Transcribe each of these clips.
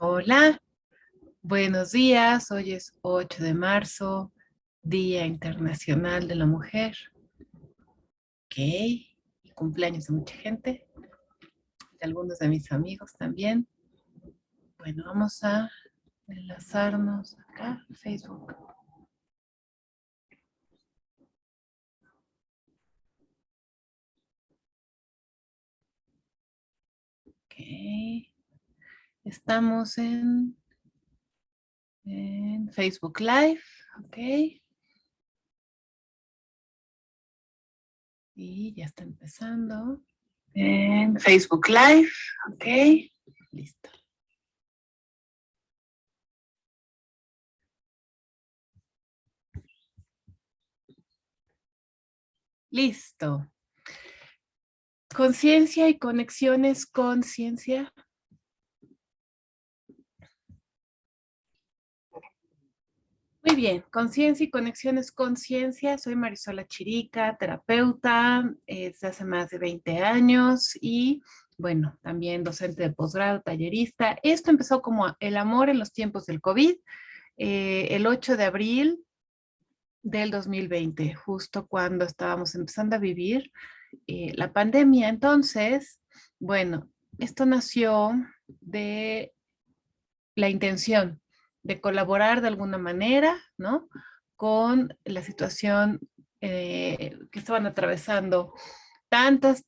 Hola, buenos días. Hoy es 8 de marzo, Día Internacional de la Mujer. Ok, y cumpleaños de mucha gente, de algunos de mis amigos también. Bueno, vamos a enlazarnos acá, Facebook. Ok, estamos en Facebook Live. Ok, y ya está empezando. En Facebook Live. Ok, listo. Listo. Conciencia y conexiones con ciencia. Muy bien, Conciencia y Conexiones con Ciencia. Soy Marisola Chirica, terapeuta desde hace más de 20 años y, bueno, también docente de posgrado, tallerista. Esto empezó como el amor en los tiempos del COVID, el 8 de abril del 2020, justo cuando estábamos empezando a vivir la pandemia. Entonces, bueno, esto nació de la intención de colaborar de alguna manera, ¿no? Con la situación que estaban atravesando tantas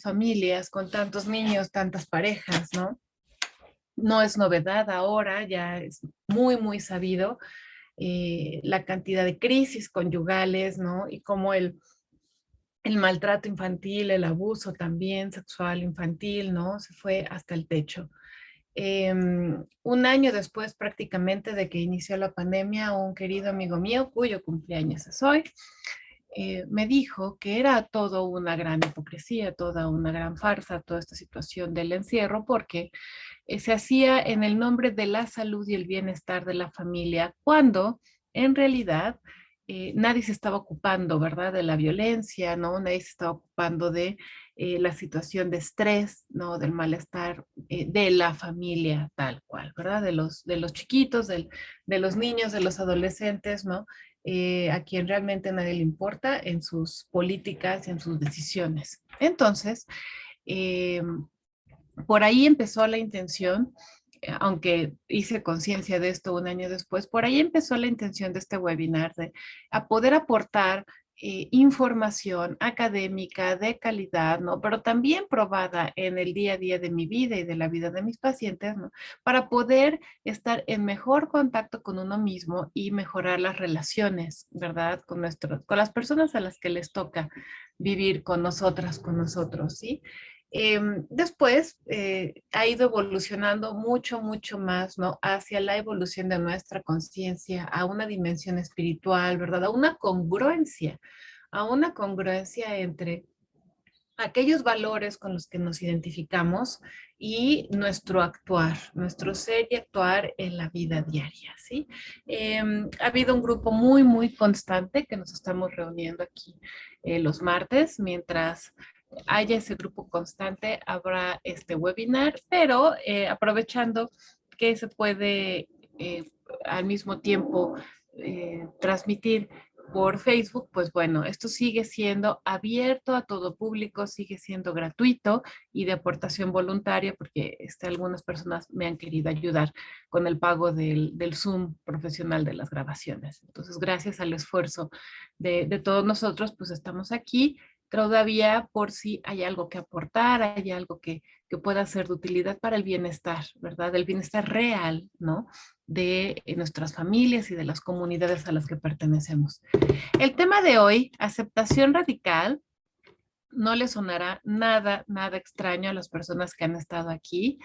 familias, con tantos niños, tantas parejas, ¿no? No es novedad ahora, ya es muy sabido la cantidad de crisis conyugales, ¿no? Y cómo el maltrato infantil, el abuso también sexual infantil, ¿no? Se fue hasta el techo. Un año después prácticamente de que inició la pandemia, un querido amigo mío, cuyo cumpleaños es hoy, me dijo que era todo una gran hipocresía, toda una gran farsa, toda esta situación del encierro, porque se hacía en el nombre de la salud y el bienestar de la familia, cuando en realidad nadie se estaba ocupando, ¿verdad? De la violencia, ¿no? Nadie se estaba ocupando de la situación de estrés, ¿no? Del malestar de la familia tal cual, ¿verdad? De los chiquitos, de los niños, de los adolescentes, ¿no? A quien realmente nadie le importa en sus políticas, en sus decisiones. Entonces, eh, por ahí empezó la intención, aunque hice conciencia de esto un año después, por ahí empezó la intención de este webinar, de a poder aportar información académica de calidad, ¿no? Pero también probada en el día a día de mi vida y de la vida de mis pacientes, ¿no? Para poder estar en mejor contacto con uno mismo y mejorar las relaciones, ¿verdad? Con las personas a las que les toca vivir con nosotras, con nosotros, ¿sí? Después ha ido evolucionando mucho más, ¿no? Hacia la evolución de nuestra conciencia, a una dimensión espiritual, ¿verdad? A una congruencia entre aquellos valores con los que nos identificamos y nuestro actuar, nuestro ser y actuar en la vida diaria, ¿sí? Ha habido un grupo muy constante que nos estamos reuniendo aquí los martes, mientras haya ese grupo constante, habrá este webinar, pero aprovechando que se puede al mismo tiempo transmitir por Facebook, pues bueno, esto sigue siendo abierto a todo público, sigue siendo gratuito y de aportación voluntaria, porque algunas personas me han querido ayudar con el pago del Zoom profesional de las grabaciones. Entonces, gracias al esfuerzo de todos nosotros, pues estamos aquí todavía por si hay algo que aportar, hay algo que pueda ser de utilidad para el bienestar, ¿verdad? El bienestar real, ¿no? De nuestras familias y de las comunidades a las que pertenecemos. El tema de hoy, aceptación radical, no le sonará nada extraño a las personas que han estado aquí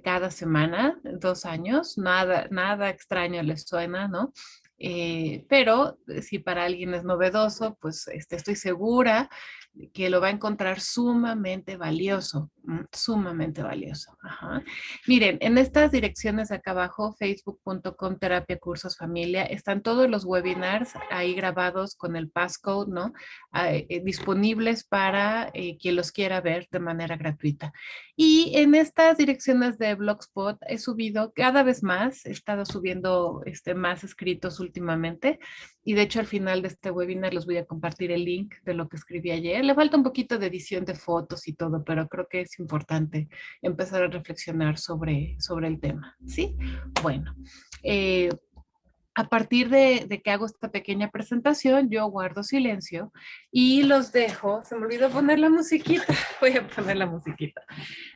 cada semana, 2 años, nada extraño les suena, ¿no? Pero si para alguien es novedoso, pues estoy segura que lo va a encontrar sumamente valioso, sumamente valioso. Ajá. Miren, en estas direcciones de acá abajo, facebook.com terapia cursos familia, están todos los webinars ahí grabados con el passcode, ¿no? Disponibles para quien los quiera ver de manera gratuita. Y en estas direcciones de Blogspot he subido cada vez más, he estado subiendo más escritos últimamente y de hecho al final de este webinar les voy a compartir el link de lo que escribí ayer. Le falta un poquito de edición de fotos y todo, pero creo que es importante empezar a reflexionar sobre el tema, ¿sí? Bueno, eh, a partir de que hago esta pequeña presentación, yo guardo silencio y los dejo. Se me olvidó poner la musiquita. Voy a poner la musiquita.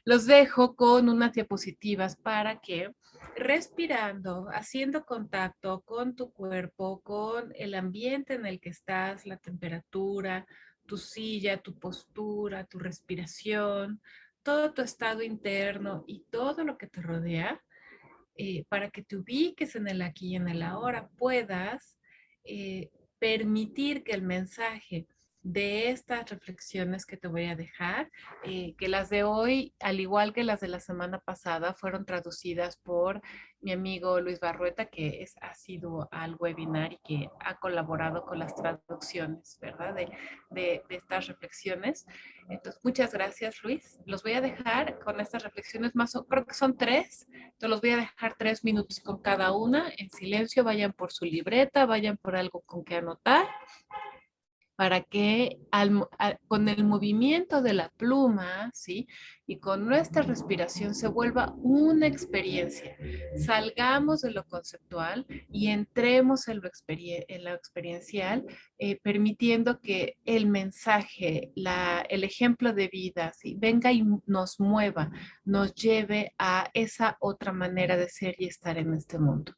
Los dejo con unas diapositivas para que respirando, haciendo contacto con tu cuerpo, con el ambiente en el que estás, la temperatura, tu silla, tu postura, tu respiración, todo tu estado interno y todo lo que te rodea, para que te ubiques en el aquí y en el ahora, puedas eh, permitir que el mensaje de estas reflexiones que te voy a dejar, que las de hoy, al igual que las de la semana pasada, fueron traducidas por mi amigo Luis Barrueta, que ha sido al webinar y que ha colaborado con las traducciones, ¿verdad? De estas reflexiones. Entonces, muchas gracias, Luis. Los voy a dejar con estas reflexiones más, creo que son tres. Entonces, los voy a dejar 3 minutos con cada una en silencio. Vayan por su libreta, vayan por algo con que anotar para que con el movimiento de la pluma, ¿sí? Y con nuestra respiración se vuelva una experiencia. Salgamos de lo conceptual y entremos en lo experiencial, permitiendo que el mensaje, el ejemplo de vida, ¿sí? Venga y nos mueva, nos lleve a esa otra manera de ser y estar en este mundo.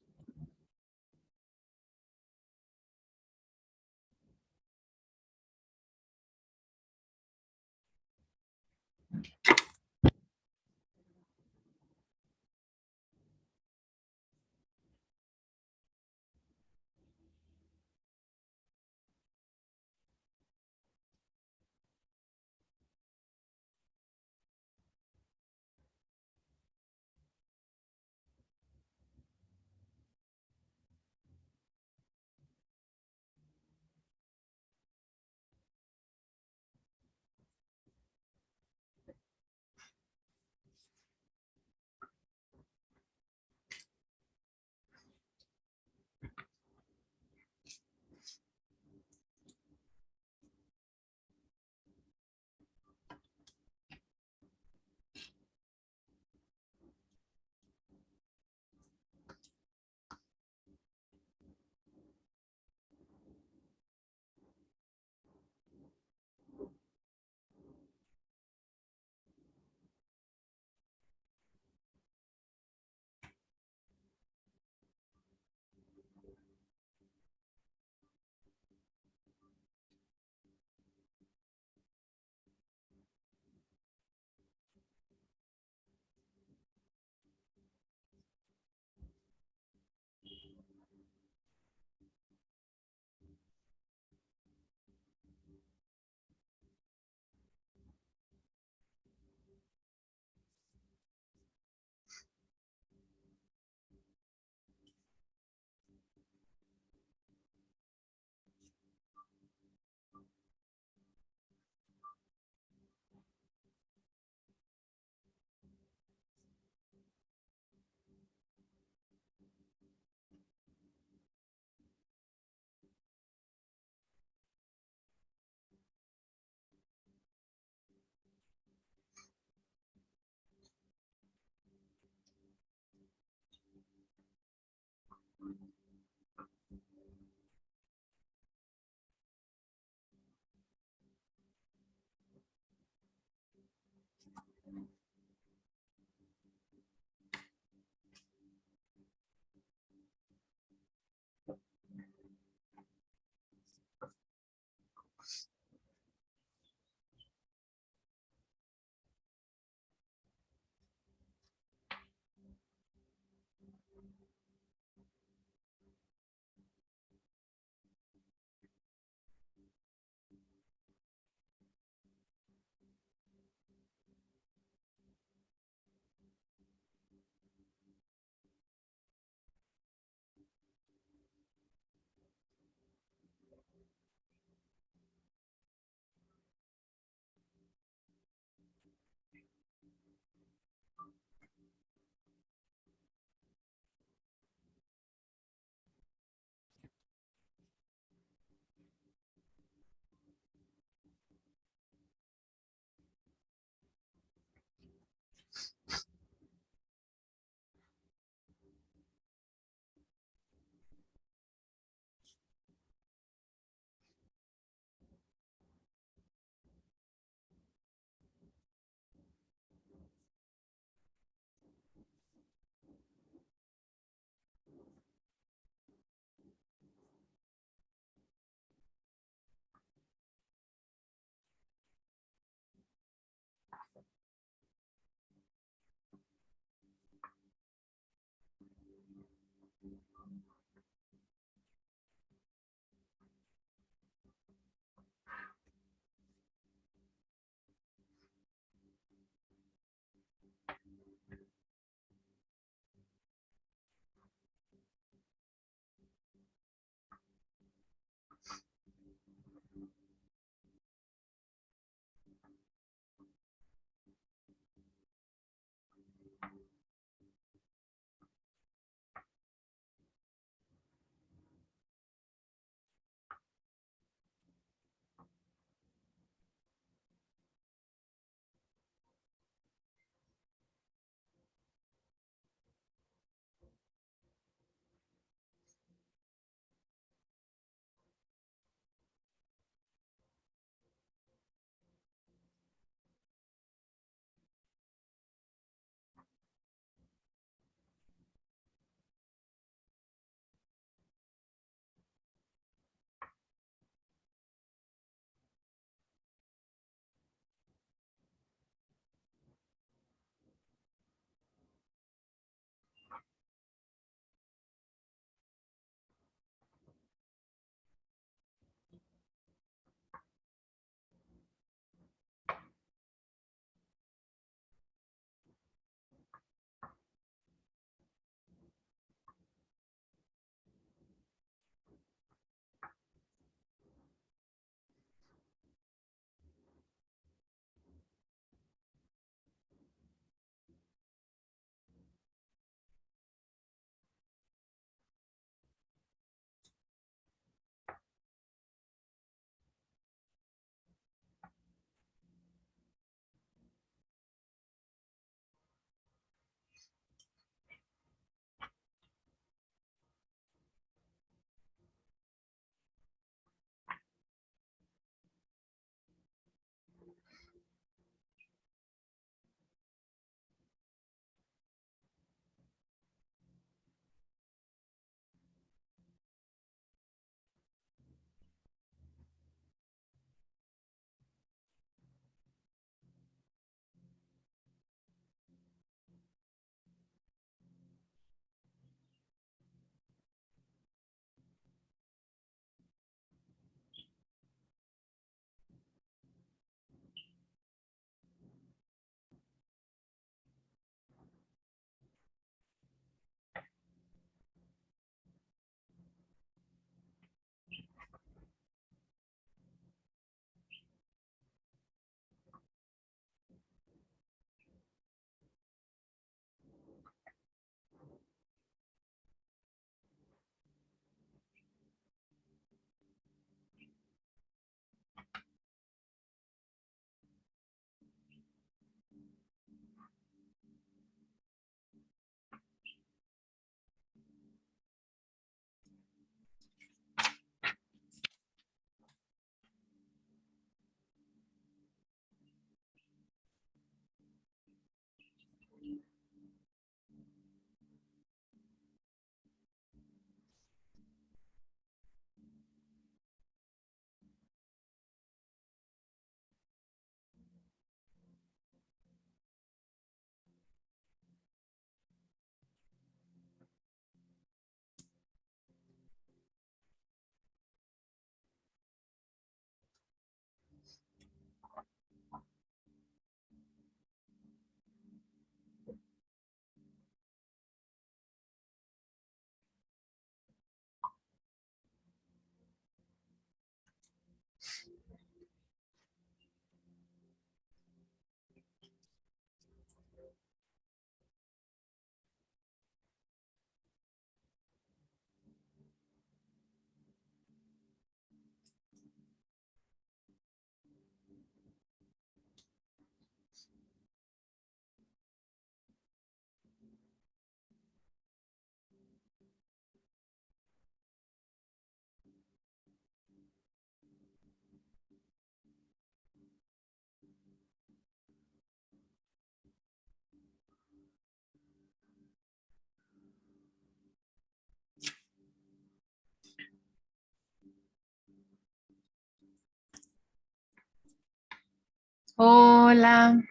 Hola.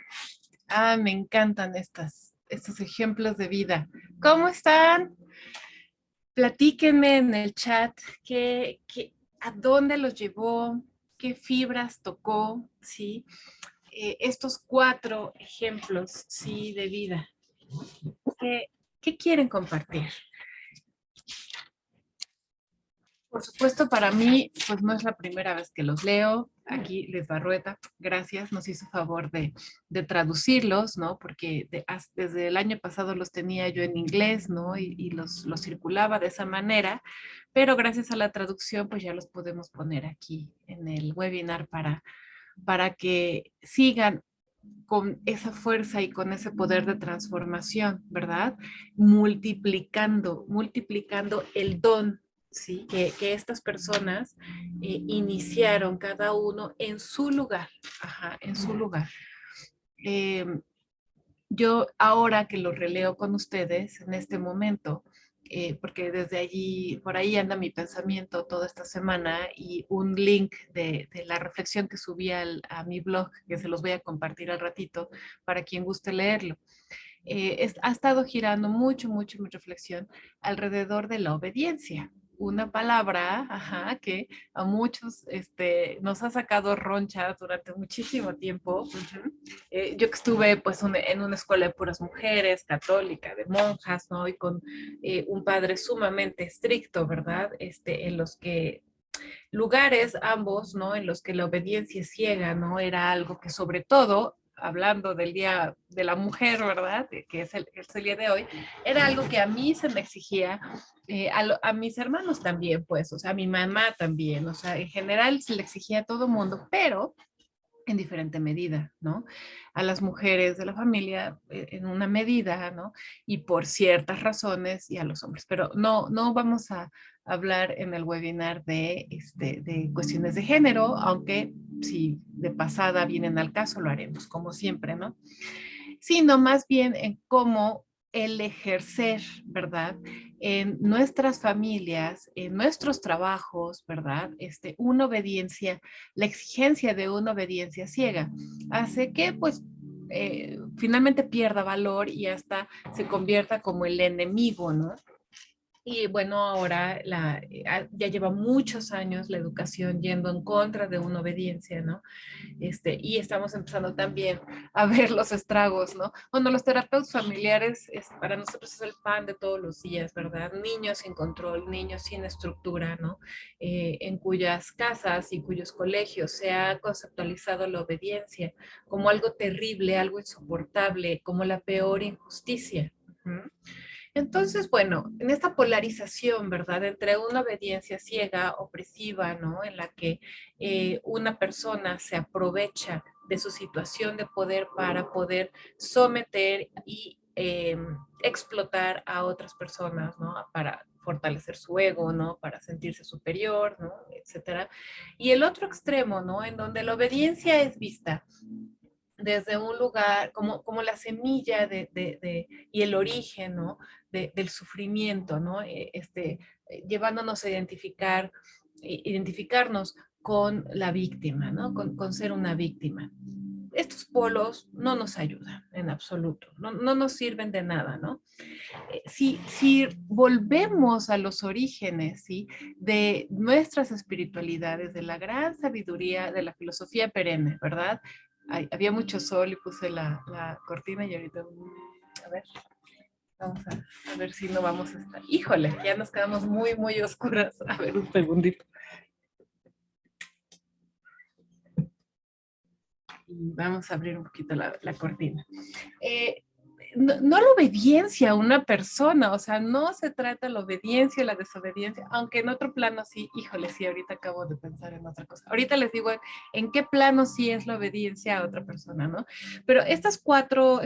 Me encantan estos ejemplos de vida. ¿Cómo están? Platíquenme en el chat a dónde los llevó, qué fibras tocó, ¿sí? Estos 4 ejemplos, ¿sí? De vida. ¿Qué, qué quieren compartir? Por supuesto, para mí, pues no es la primera vez que los leo. Aquí les Barrueta, gracias, nos hizo favor de traducirlos, ¿no? Porque desde el año pasado los tenía yo en inglés, ¿no? Y los circulaba de esa manera, pero gracias a la traducción, pues ya los podemos poner aquí en el webinar para que sigan con esa fuerza y con ese poder de transformación, ¿verdad? Multiplicando el don, ¿sí? Que estas personas iniciaron cada uno en su lugar, ajá, en su lugar. Eh, yo ahora que lo releo con ustedes en este momento, porque desde allí, por ahí anda mi pensamiento toda esta semana y un link de la reflexión que subí a mi blog, que se los voy a compartir al ratito para quien guste leerlo. Ha estado girando mucho mi reflexión alrededor de la obediencia. Una palabra, ajá, que a muchos nos ha sacado roncha durante muchísimo tiempo. Yo que estuve pues en una escuela de puras mujeres, católica, de monjas, ¿no? Y con un padre sumamente estricto, ¿verdad? En los que lugares ambos, ¿no? En los que la obediencia ciega, ¿no? Era algo que sobre todo, hablando del Día de la Mujer, ¿verdad? Que es el día de hoy, era algo que a mí se me exigía, a mis hermanos también, pues, o sea, a mi mamá también, o sea, en general se le exigía a todo mundo, pero en diferente medida, ¿no? A las mujeres de la familia en una medida, ¿no? Y por ciertas razones y a los hombres. Pero no vamos a hablar en el webinar de cuestiones de género, aunque si de pasada vienen al caso, lo haremos, como siempre, ¿no? Sino más bien en cómo el ejercer, ¿verdad? En nuestras familias, en nuestros trabajos, ¿verdad? Una obediencia, la exigencia de una obediencia ciega hace que, pues, finalmente pierda valor y hasta se convierta como el enemigo, ¿no? Y bueno, ahora ya lleva muchos años la educación yendo en contra de una obediencia, ¿no? Y estamos empezando también a ver los estragos, ¿no? Bueno, los terapeutas familiares para nosotros es el pan de todos los días, ¿verdad? Niños sin control, niños sin estructura, ¿no? En cuyas casas y cuyos colegios se ha conceptualizado la obediencia como algo terrible, algo insoportable, como la peor injusticia. Uh-huh. Entonces, bueno, en esta polarización, ¿verdad? Entre una obediencia ciega, opresiva, ¿no? En la que una persona se aprovecha de su situación de poder para poder someter y explotar a otras personas, ¿no? Para fortalecer su ego, ¿no? Para sentirse superior, ¿no? Etcétera. Y el otro extremo, ¿no? En donde la obediencia es vista desde un lugar, como la semilla y el origen, ¿no? Del sufrimiento, ¿no? Llevándonos a identificarnos con la víctima, ¿no? Con ser una víctima. Estos polos no nos ayudan en absoluto, no nos sirven de nada, ¿no? Si volvemos a los orígenes, ¿sí? De nuestras espiritualidades, de la gran sabiduría de la filosofía perenne, ¿verdad? Había mucho sol y puse la cortina y ahorita, a ver, vamos a ver si no vamos a estar. Híjole, ya nos quedamos muy oscuras. A ver, un segundito. Y vamos a abrir un poquito la cortina. No la obediencia a una persona, o sea, no se trata la obediencia o la desobediencia, aunque en otro plano sí, híjole, sí, ahorita acabo de pensar en otra cosa. Ahorita les digo en qué plano sí es la obediencia a otra persona, ¿no? Pero estos cuatro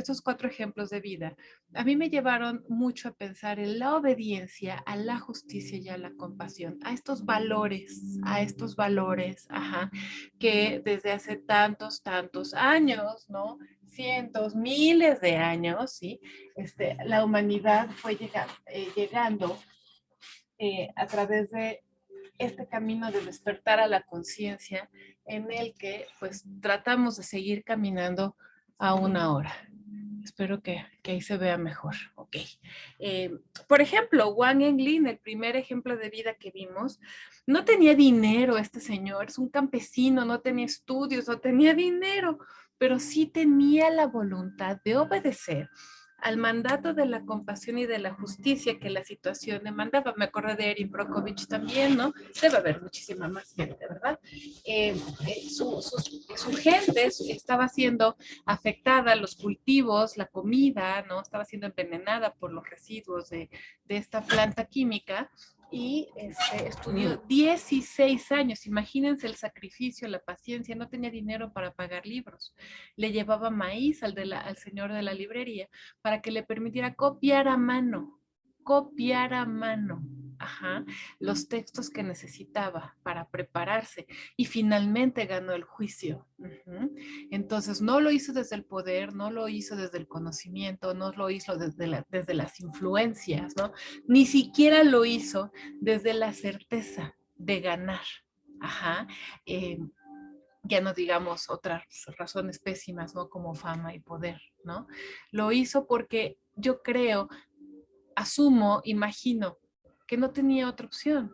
ejemplos de vida a mí me llevaron mucho a pensar en la obediencia, a la justicia y a la compasión, a estos valores, ajá, que desde hace tantos años, ¿no? Cientos, miles de años, ¿sí? La humanidad fue llegando a través de este camino de despertar a la conciencia en el que pues tratamos de seguir caminando a 1 hora. Espero que ahí se vea mejor. Ok. Por ejemplo, Wang Enlin, el primer ejemplo de vida que vimos, no tenía dinero este señor, es un campesino, no tenía estudios, no tenía dinero, pero sí tenía la voluntad de obedecer al mandato de la compasión y de la justicia que la situación demandaba. Me acuerdo de Erin Brockovich también, ¿no? Debe haber muchísima más gente, ¿verdad? Su gente estaba siendo afectada, los cultivos, la comida, ¿no? Estaba siendo envenenada por los residuos de esta planta química y estudió 16 años. Imagínense el sacrificio, la paciencia, no tenía dinero para pagar libros. Le llevaba maíz al señor de la librería para que le permitiera copiar a mano, ajá, los textos que necesitaba para prepararse y finalmente ganó el juicio. Uh-huh. Entonces no lo hizo desde el poder, no lo hizo desde el conocimiento, no lo hizo desde las influencias, ¿no? Ni siquiera lo hizo desde la certeza de ganar. Ajá. Ya no digamos otras razones pésimas, ¿no? Como fama y poder, ¿no? Lo hizo porque yo creo, asumo, imagino que no tenía otra opción.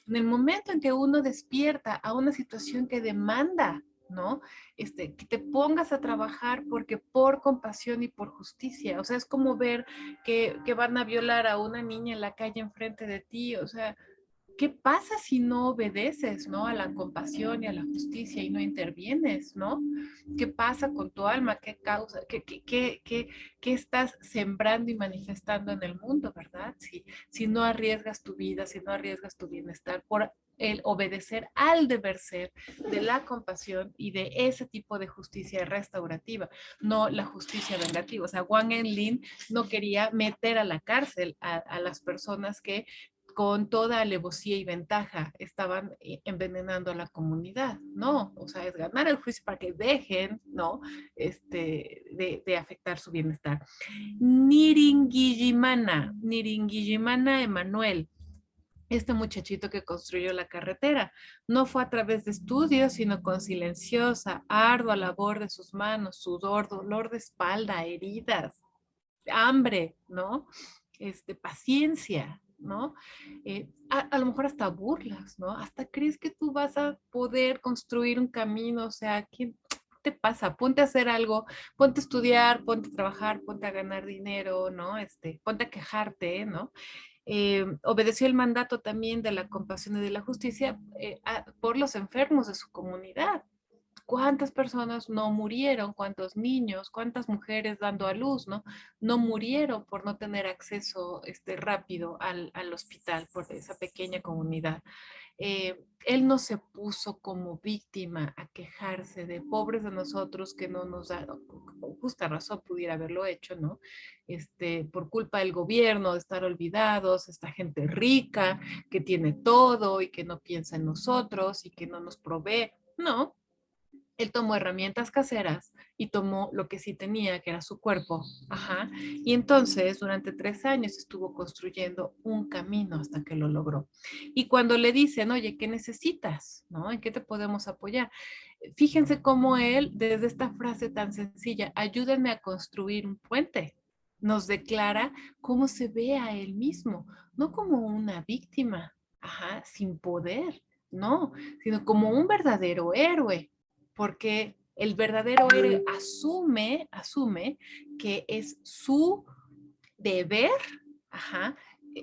En el momento en que uno despierta a una situación que demanda, ¿no? Que te pongas a trabajar porque por compasión y por justicia, o sea, es como ver que van a violar a una niña en la calle enfrente de ti, o sea, ¿qué pasa si no obedeces, ¿no? A la compasión y a la justicia y no intervienes, ¿no? ¿Qué pasa con tu alma? ¿Qué causa? ¿Qué estás sembrando y manifestando en el mundo, verdad? Si no arriesgas tu vida, si no arriesgas tu bienestar por el obedecer al deber ser de la compasión y de ese tipo de justicia restaurativa, no la justicia vengativa. O sea, Wang Enlin no quería meter a la cárcel a las personas que con toda alevosía y ventaja estaban envenenando a de no, o sea, es ganar el juicio para que dejen, ¿no? De afectar su bienestar. Niringiyimana Emanuel, este muchachito que construyó la carretera, no fue a través de estudios, sino con silenciosa, ardua labor de sus manos, sudor, dolor de espalda, heridas, hambre, ¿no? Paciencia, ¿no? A lo mejor hasta burlas, ¿no? Hasta crees que tú vas a poder construir un camino, o sea, ¿qué te pasa? Ponte a hacer algo, ponte a estudiar, ponte a trabajar, ponte a ganar dinero, ¿no? Ponte a quejarte, ¿no? Obedeció el mandato también de la compasión y de la justicia por los enfermos de su comunidad. ¿Cuántas personas no murieron? ¿Cuántos niños? ¿Cuántas mujeres dando a luz, no? No murieron por no tener acceso rápido al hospital por esa pequeña comunidad. Él no se puso como víctima a quejarse de pobres de nosotros que no nos da, con justa razón pudiera haberlo hecho, ¿no? Por culpa del gobierno, de estar olvidados, esta gente rica que tiene todo y que no piensa en nosotros y que no nos provee. No, él tomó herramientas caseras y tomó lo que sí tenía, que era su cuerpo. Ajá. Y entonces, durante 3 años estuvo construyendo un camino hasta que lo logró. Y cuando le dicen, oye, ¿qué necesitas? ¿No? ¿En qué te podemos apoyar? Fíjense cómo él, desde esta frase tan sencilla, ayúdenme a construir un puente, nos declara cómo se ve a él mismo, no como una víctima, ajá, sin poder, no, sino como un verdadero héroe, porque el verdadero héroe asume que es su deber, ajá,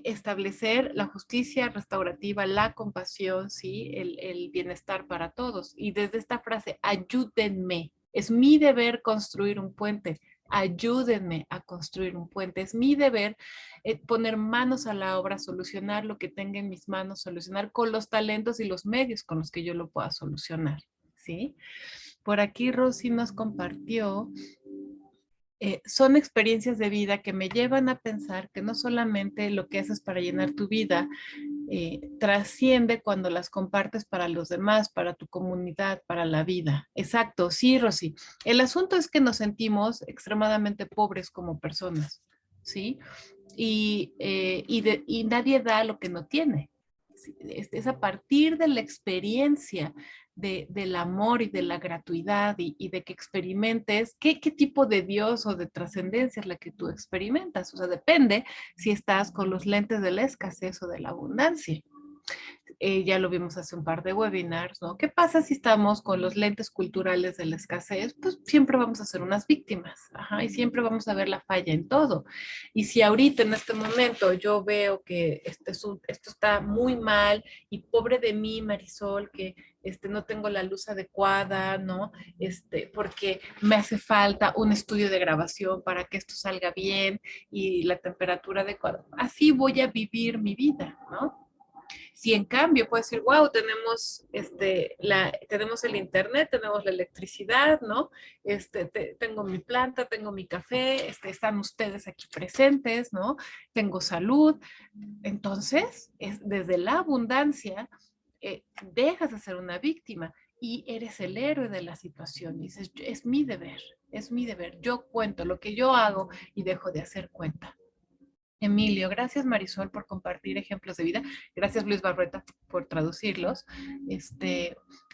establecer la justicia restaurativa, la compasión, ¿sí? El bienestar para todos. Y desde esta frase, ayúdenme, es mi deber construir un puente, ayúdenme a construir un puente, es mi deber poner manos a la obra, solucionar lo que tenga en mis manos, solucionar con los talentos y los medios con los que yo lo pueda solucionar, ¿sí? Por aquí Rosy nos compartió, son experiencias de vida que me llevan a pensar que no solamente lo que haces para llenar tu vida trasciende cuando las compartes para los demás, para tu comunidad, para la vida. Exacto, sí, Rosy. El asunto es que nos sentimos extremadamente pobres como personas, ¿sí? Y nadie da lo que no tiene. ¿sí? Es a partir de la experiencia del amor y de la gratuidad y de que experimentes qué tipo de Dios o de trascendencia es la que tú experimentas. O sea, depende si estás con los lentes de la escasez o de la abundancia. Ya lo vimos hace un par de webinars, ¿no? ¿Qué pasa si estamos con los lentes culturales de la escasez? Pues siempre vamos a ser unas víctimas, ajá, y siempre vamos a ver la falla en todo. Y si ahorita en este momento yo veo que esto está muy mal y pobre de mí, Marisol, que no tengo la luz adecuada, ¿no? Porque me hace falta un estudio de grabación para que esto salga bien y la temperatura adecuada. Así voy a vivir mi vida, ¿no? Si en cambio puedes decir, wow, tenemos el internet, tenemos la electricidad, ¿no? Tengo mi planta, tengo mi café, están ustedes aquí presentes, ¿no? Tengo salud. Entonces, desde la abundancia, dejas de ser una víctima y eres el héroe de la situación. Y dices, es mi deber, es mi deber. Yo cuento lo que yo hago y dejo de hacer cuenta. Emilio, gracias Marisol por compartir ejemplos de vida. Gracias Luis Barreta por traducirlos.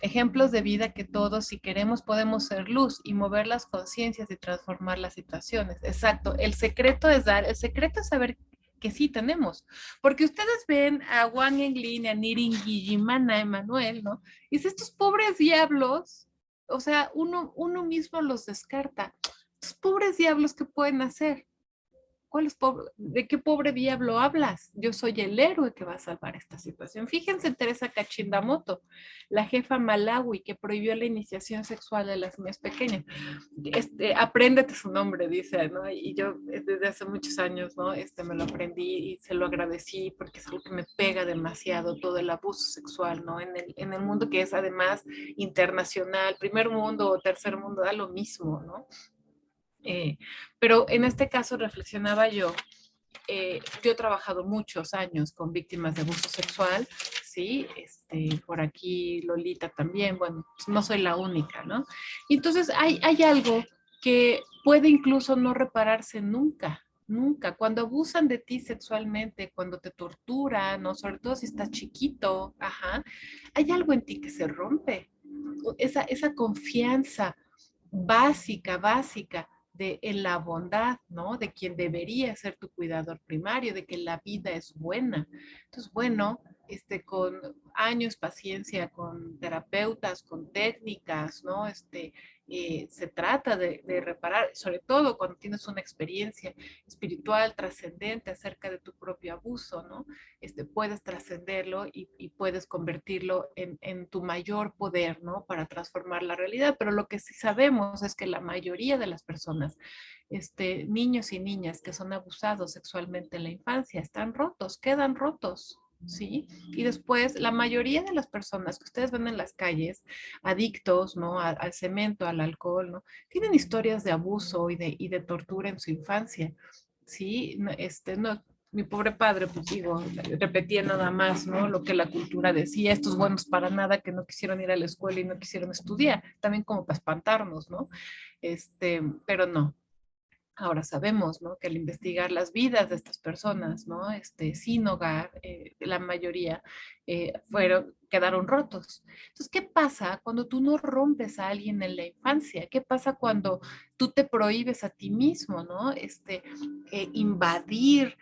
Ejemplos de vida que todos, si queremos, podemos ser luz y mover las conciencias y transformar las situaciones. Exacto. El secreto es saber que sí tenemos. Porque ustedes ven a Wang Englin, a Nirin Guillimana, a Emanuel, ¿no? Y dice, estos pobres diablos, o sea, uno mismo los descarta. Estos pobres diablos, ¿qué pueden hacer? ¿De qué pobre diablo hablas? Yo soy el héroe que va a salvar esta situación. Fíjense en Teresa Cachindamoto, la jefa malawi que prohibió la iniciación sexual de las niñas pequeñas. Apréndete su nombre, dice, ¿no? Y yo desde hace muchos años, ¿no? Me lo aprendí y se lo agradecí porque es algo que me pega demasiado, todo el abuso sexual, ¿no? En el mundo que es además internacional, primer mundo o tercer mundo, da lo mismo, ¿no? Pero en este caso reflexionaba yo he trabajado muchos años con víctimas de abuso sexual, ¿sí? Por aquí Lolita también, bueno, no soy la única, ¿no? Y entonces hay algo que puede incluso no repararse nunca, nunca. Cuando abusan de ti sexualmente, cuando te torturan, ¿no? Sobre todo si estás chiquito, ajá, hay algo en ti que se rompe. Esa confianza básica en la bondad, ¿no? De quien debería ser tu cuidador primario, de que la vida es buena. Entonces, bueno, con años, paciencia, con terapeutas, con técnicas, ¿no? Se trata de reparar, sobre todo cuando tienes una experiencia espiritual trascendente acerca de tu propio abuso, ¿no? Puedes trascenderlo y puedes convertirlo en tu mayor poder, ¿no? Para transformar la realidad. Pero lo que sí sabemos es que la mayoría de las personas, niños y niñas que son abusados sexualmente en la infancia, están rotos, quedan rotos. ¿Sí? Y después la mayoría de las personas que ustedes ven en las calles, adictos, ¿no? Al cemento, al alcohol, ¿no? Tienen historias de abuso y de tortura en su infancia, ¿sí? No, mi pobre padre, pues digo, repetía nada más, ¿no? Lo que la cultura decía, estos buenos para nada que no quisieron ir a la escuela y no quisieron estudiar, también como para espantarnos, ¿no? Pero no. Ahora sabemos, ¿no? Que al investigar las vidas de estas personas, ¿no? Sin hogar, la mayoría quedaron rotos. Entonces, ¿qué pasa cuando tú no rompes a alguien en la infancia? ¿Qué pasa cuando tú te prohíbes a ti mismo, ¿no? Invadir,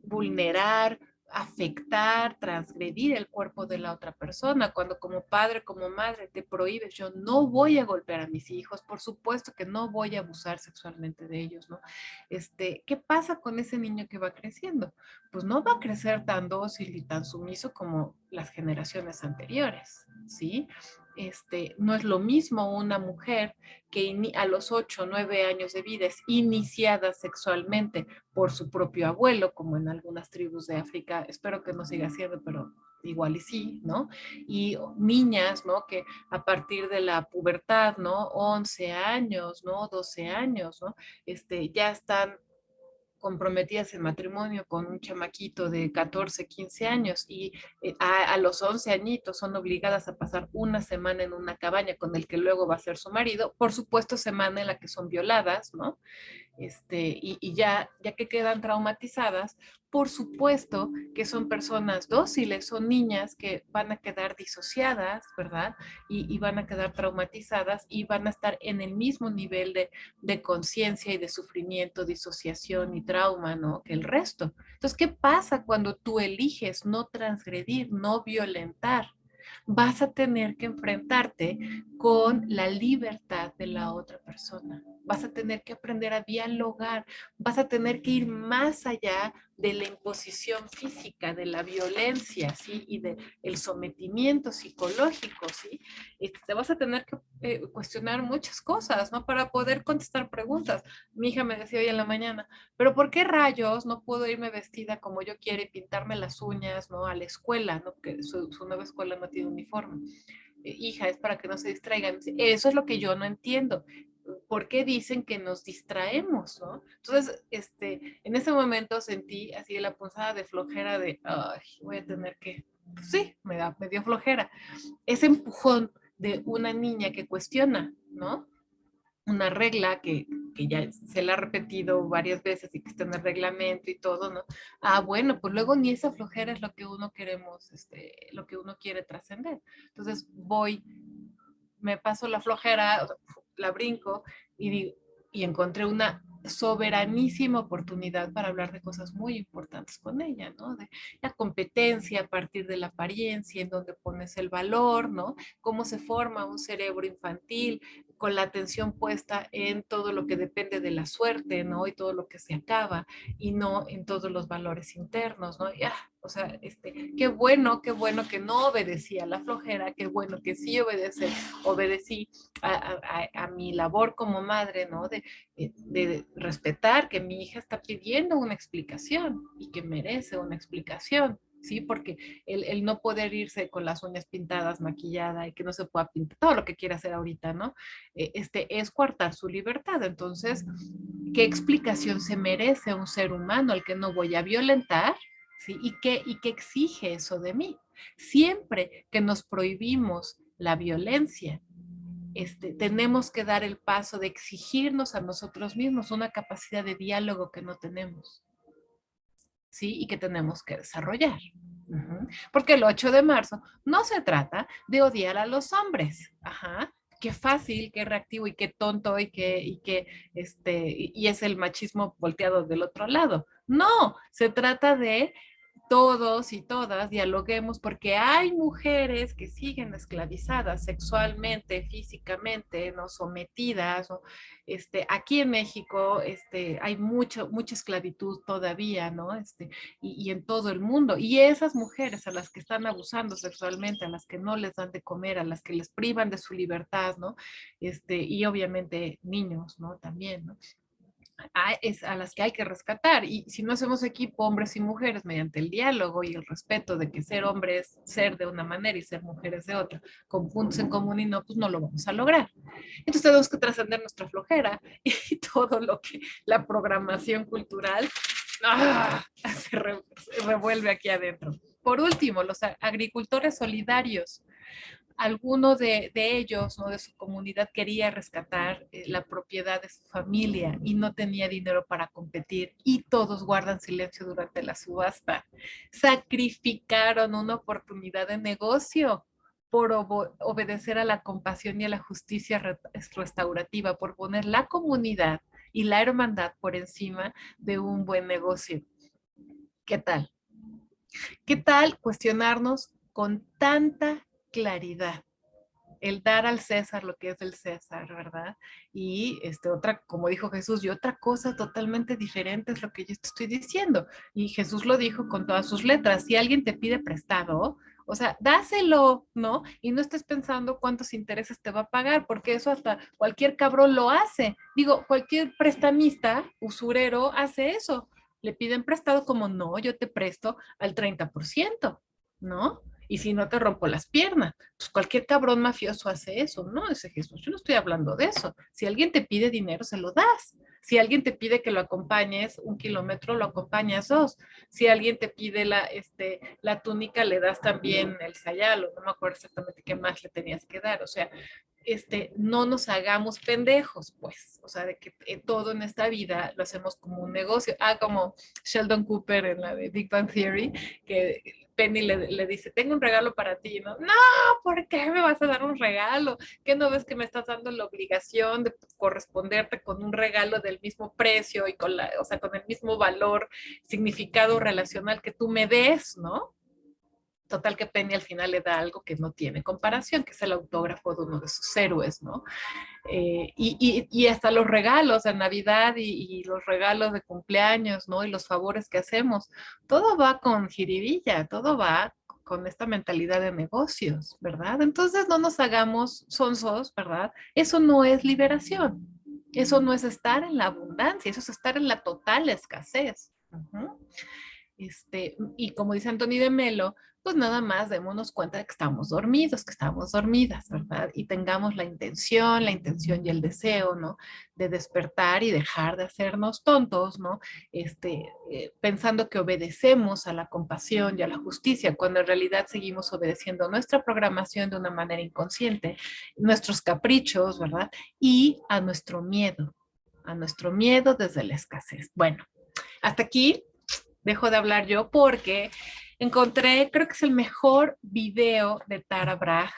vulnerar, afectar, transgredir el cuerpo de la otra persona, cuando como padre, como madre te prohíbes, yo no voy a golpear a mis hijos, por supuesto que no voy a abusar sexualmente de ellos, ¿no? ¿Qué pasa con ese niño que va creciendo? Pues no va a crecer tan dócil y tan sumiso como las generaciones anteriores, ¿sí? No es lo mismo una mujer que a los 8 o 9 años de vida es iniciada sexualmente por su propio abuelo, como en algunas tribus de África, espero que no siga siendo, pero igual y sí, ¿no? Y niñas, ¿no? Que a partir de la pubertad, ¿no? 11 años, ¿no? 12 años, ¿no? Ya están comprometidas en matrimonio con un chamaquito de 14, 15 años y a los 11 añitos son obligadas a pasar una semana en una cabaña con el que luego va a ser su marido, por supuesto semana en la que son violadas, ¿no? y ya que quedan traumatizadas, por supuesto que son personas dóciles, son niñas que van a quedar disociadas, ¿verdad? Y van a quedar traumatizadas y van a estar en el mismo nivel de conciencia y de sufrimiento, disociación y trauma, ¿no? Que el resto. Entonces, ¿qué pasa cuando tú eliges no transgredir, no violentar? Vas a tener que enfrentarte con la libertad de la otra persona. Vas a tener que aprender a dialogar, vas a tener que ir más allá de la imposición física, de la violencia, ¿sí? Y del sometimiento psicológico, ¿sí? Y te vas a tener que cuestionar muchas cosas, ¿no? Para poder contestar preguntas. Mi hija me decía hoy en la mañana, pero ¿por qué rayos no puedo irme vestida como yo quiero y pintarme las uñas, ¿no? A la escuela, ¿no? Que su nueva escuela no tiene uniforme. Hija, es para que no se distraigan. Eso es lo que yo no entiendo. ¿Por qué dicen que nos distraemos, no? Entonces, en ese momento sentí así la punzada de flojera de, ay, voy a tener que, pues sí, me dio flojera. Ese empujón de una niña que cuestiona, ¿no? Una regla que ya se la ha repetido varias veces y que está en el reglamento y todo, ¿no? Ah, bueno, pues luego ni esa flojera es lo que uno queremos, lo que uno quiere trascender. Entonces voy, me paso la flojera, la brinco y, digo, y encontré una soberanísima oportunidad para hablar de cosas muy importantes con ella, ¿no? De la competencia a partir de la apariencia, en donde pones el valor, ¿no? Cómo se forma un cerebro infantil con la atención puesta en todo lo que depende de la suerte, ¿no? Y todo lo que se acaba y no en todos los valores internos, ¿no? Ya, o sea, qué bueno que no obedecía a la flojera, qué bueno que sí obedecí a mi labor como madre, ¿no? De respetar que mi hija está pidiendo una explicación y que merece una explicación. Sí, porque el no poder irse con las uñas pintadas, maquillada y que no se pueda pintar, todo lo que quiera hacer ahorita, ¿no? Es coartar su libertad. Entonces, ¿qué explicación se merece un ser humano al que no voy a violentar? ¿Sí? ¿Y qué exige eso de mí? Siempre que nos prohibimos la violencia, tenemos que dar el paso de exigirnos a nosotros mismos una capacidad de diálogo que no tenemos, ¿sí? Y que tenemos que desarrollar. Porque el 8 de marzo no se trata de odiar a los hombres. Ajá. Qué fácil, qué reactivo y qué tonto y es el machismo volteado del otro lado. No, se trata de todos y todas dialoguemos porque hay mujeres que siguen esclavizadas sexualmente, físicamente, no sometidas. ¿No? Aquí en México hay mucha esclavitud todavía, ¿no? Y en todo el mundo. Y esas mujeres a las que están abusando sexualmente, a las que no les dan de comer, a las que les privan de su libertad, ¿no? Y obviamente niños, ¿no? También, ¿no? Es a las que hay que rescatar. Y si no hacemos equipo, hombres y mujeres, mediante el diálogo y el respeto de que ser hombre es ser de una manera y ser mujer es de otra, con puntos en común y no, pues no lo vamos a lograr. Entonces tenemos que trascender nuestra flojera y todo lo que la programación cultural se revuelve aquí adentro. Por último, los agricultores solidarios. Alguno de ellos, ¿no? De su comunidad, quería rescatar la propiedad de su familia y no tenía dinero para competir y todos guardan silencio durante la subasta. Sacrificaron una oportunidad de negocio por obedecer a la compasión y a la justicia restaurativa, por poner la comunidad y la hermandad por encima de un buen negocio. ¿Qué tal? ¿Qué tal cuestionarnos con tanta claridad? El dar al César lo que es del César, ¿verdad? Y otra, como dijo Jesús, y otra cosa totalmente diferente es lo que yo te estoy diciendo. Y Jesús lo dijo con todas sus letras. Si alguien te pide prestado, o sea, dáselo, ¿no? Y no estés pensando cuántos intereses te va a pagar, porque eso hasta cualquier cabrón lo hace. Digo, cualquier prestamista, usurero, hace eso. Le piden prestado como, no, yo te presto al 30%, ¿no? Y si no te rompo las piernas, pues cualquier cabrón mafioso hace eso, ¿no? Dice Jesús, yo no estoy hablando de eso. Si alguien te pide dinero, se lo das. Si alguien te pide que lo acompañes 1 kilómetro, lo acompañas 2. Si alguien te pide la túnica, le das también el sayalo. No me acuerdo exactamente qué más le tenías que dar. O sea, no nos hagamos pendejos, pues, o sea, de que todo en esta vida lo hacemos como un negocio. Como Sheldon Cooper en la de Big Bang Theory, que Penny le dice, tengo un regalo para ti, ¿no? No, ¿por qué me vas a dar un regalo? ¿Qué no ves que me estás dando la obligación de corresponderte con un regalo del mismo precio y o sea, con el mismo valor, significado relacional que tú me des, ¿no? Total que Penny al final le da algo que no tiene comparación, que es el autógrafo de uno de sus héroes, ¿no? Y hasta los regalos de Navidad y los regalos de cumpleaños, ¿no? Y los favores que hacemos, todo va con jiribilla, todo va con esta mentalidad de negocios, ¿verdad? Entonces no nos hagamos sonsos, ¿verdad? Eso no es liberación, eso no es estar en la abundancia, eso es estar en la total escasez. Y como dice Anthony de Melo, pues nada más démonos cuenta de que estamos dormidos, que estamos dormidas, ¿verdad? Y tengamos la intención y el deseo, ¿no? De despertar y dejar de hacernos tontos, ¿no? Pensando que obedecemos a la compasión y a la justicia, cuando en realidad seguimos obedeciendo nuestra programación de una manera inconsciente, nuestros caprichos, ¿verdad? Y a nuestro miedo desde la escasez. Bueno, hasta aquí dejo de hablar yo porque encontré, creo que es el mejor video de Tara Brach.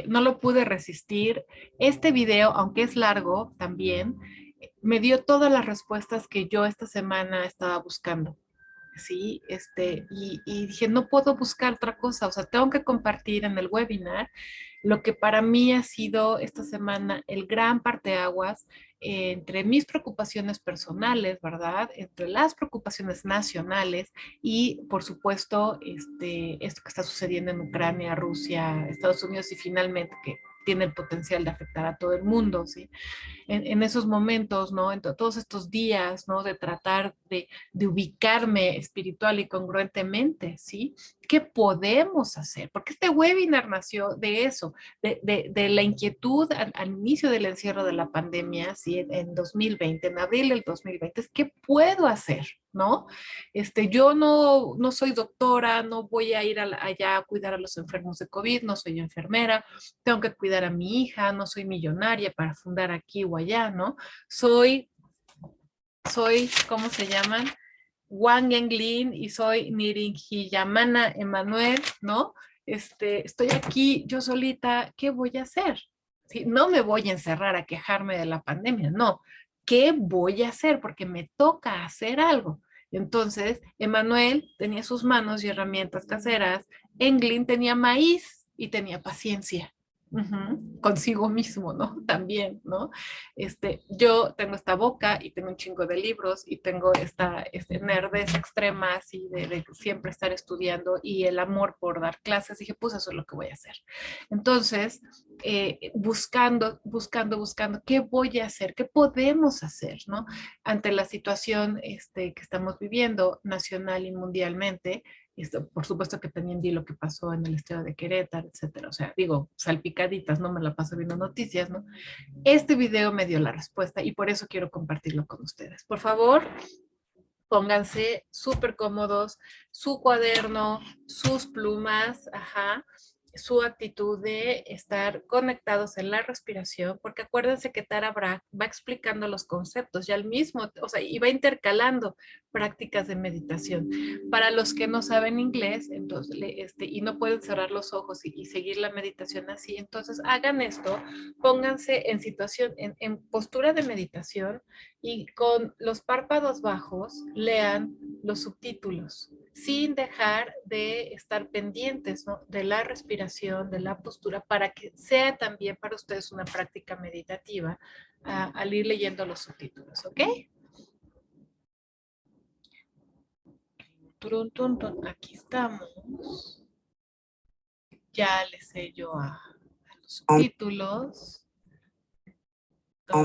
No lo pude resistir. Este video, aunque es largo también, me dio todas las respuestas que yo esta semana estaba buscando. Sí, y dije, no puedo buscar otra cosa, o sea, tengo que compartir en el webinar lo que para mí ha sido esta semana el gran parteaguas entre mis preocupaciones personales, ¿verdad? Entre las preocupaciones nacionales y, por supuesto, esto que está sucediendo en Ucrania, Rusia, Estados Unidos y finalmente que tiene el potencial de afectar a todo el mundo, ¿sí? En esos momentos, ¿no? En todos estos días, ¿no? De tratar de ubicarme espiritual y congruentemente, ¿sí? ¿Qué podemos hacer? Porque este webinar nació de eso, de la inquietud al inicio del encierro de la pandemia, ¿sí? En 2020, en abril del 2020, es ¿qué puedo hacer? ¿No? Yo no soy doctora, no voy a ir allá a cuidar a los enfermos de COVID, no soy enfermera, tengo que cuidar a mi hija, no soy millonaria para fundar aquí o allá, ¿no? ¿Cómo se llaman? Wang Englin y soy Nirinjiyamana Emanuel, ¿no? Estoy aquí yo solita, ¿qué voy a hacer? ¿Sí? No me voy a encerrar a quejarme de la pandemia, no. ¿Qué voy a hacer? Porque me toca hacer algo. Entonces, Emanuel tenía sus manos y herramientas caseras, Englin tenía maíz y tenía paciencia. Consigo mismo, ¿no? También, ¿no? Yo tengo esta boca y tengo un chingo de libros y tengo esta nerdez extrema así de siempre estar estudiando y el amor por dar clases. Dije, pues eso es lo que voy a hacer. Entonces, buscando, ¿qué voy a hacer? ¿Qué podemos hacer, ¿no? Ante la situación que estamos viviendo nacional y mundialmente. Por supuesto que también vi lo que pasó en el estado de Querétaro, etcétera. O sea, digo, salpicaditas, no me la paso viendo noticias, ¿no? Este video me dio la respuesta y por eso quiero compartirlo con ustedes. Por favor, pónganse súper cómodos, su cuaderno, sus plumas, ajá, su actitud de estar conectados en la respiración, porque acuérdense que Tara Brach va explicando los conceptos y al mismo, o sea, y va intercalando prácticas de meditación. Para los que no saben inglés, entonces, y no pueden cerrar los ojos y seguir la meditación así, entonces hagan esto, pónganse en situación, en postura de meditación y con los párpados bajos lean los subtítulos sin dejar de estar pendientes, ¿no? De la respiración, de la postura, para que sea también para ustedes una práctica meditativa al ir leyendo los subtítulos, ¿ok? Turun, turun, turun. Aquí estamos. Ya les sello a los subtítulos.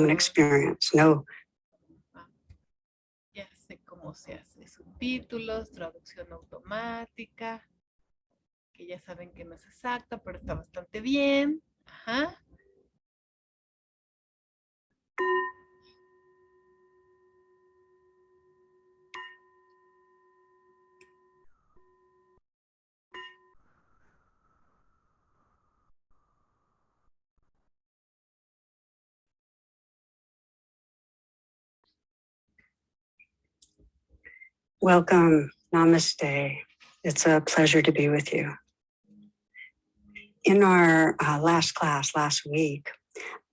Experience, no. Ya sé cómo se hace subtítulos, traducción automática, que ya saben que no es exacta, pero está bastante bien. Ajá. Welcome, namaste. It's a pleasure to be with you. In our last class last week,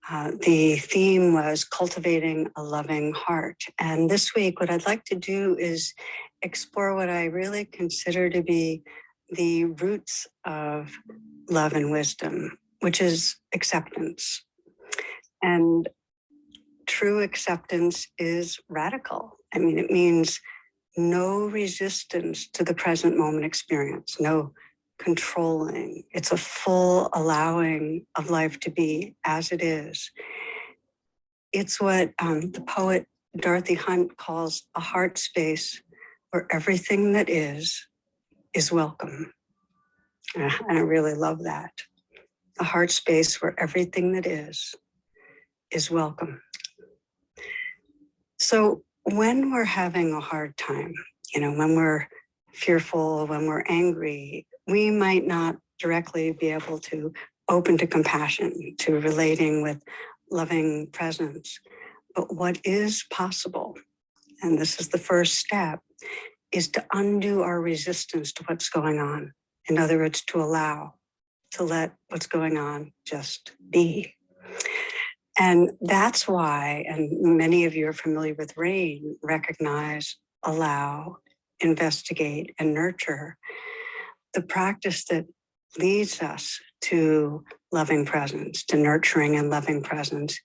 the theme was cultivating a loving heart. And this week, what I'd like to do is explore what I really consider to be the roots of love and wisdom, which is acceptance. And true acceptance is radical. I mean, it means no resistance to the present moment experience, no controlling. It's a full allowing of life to be as it is. It's what the poet Dorothy Hunt calls a heart space where everything that is welcome. And I really love that. A heart space where everything that is welcome. So when we're having a hard time, when we're fearful, when we're angry, we might not directly be able to open to compassion, to relating with loving presence. But what is possible, and this is the first step, is to undo our resistance to what's going on. In other words, to allow, to let what's going on just be. And that's why, and many of you are familiar with RAIN, recognize, allow, investigate, and nurture. The practice that leads us to loving presence, to nurturing and loving presence,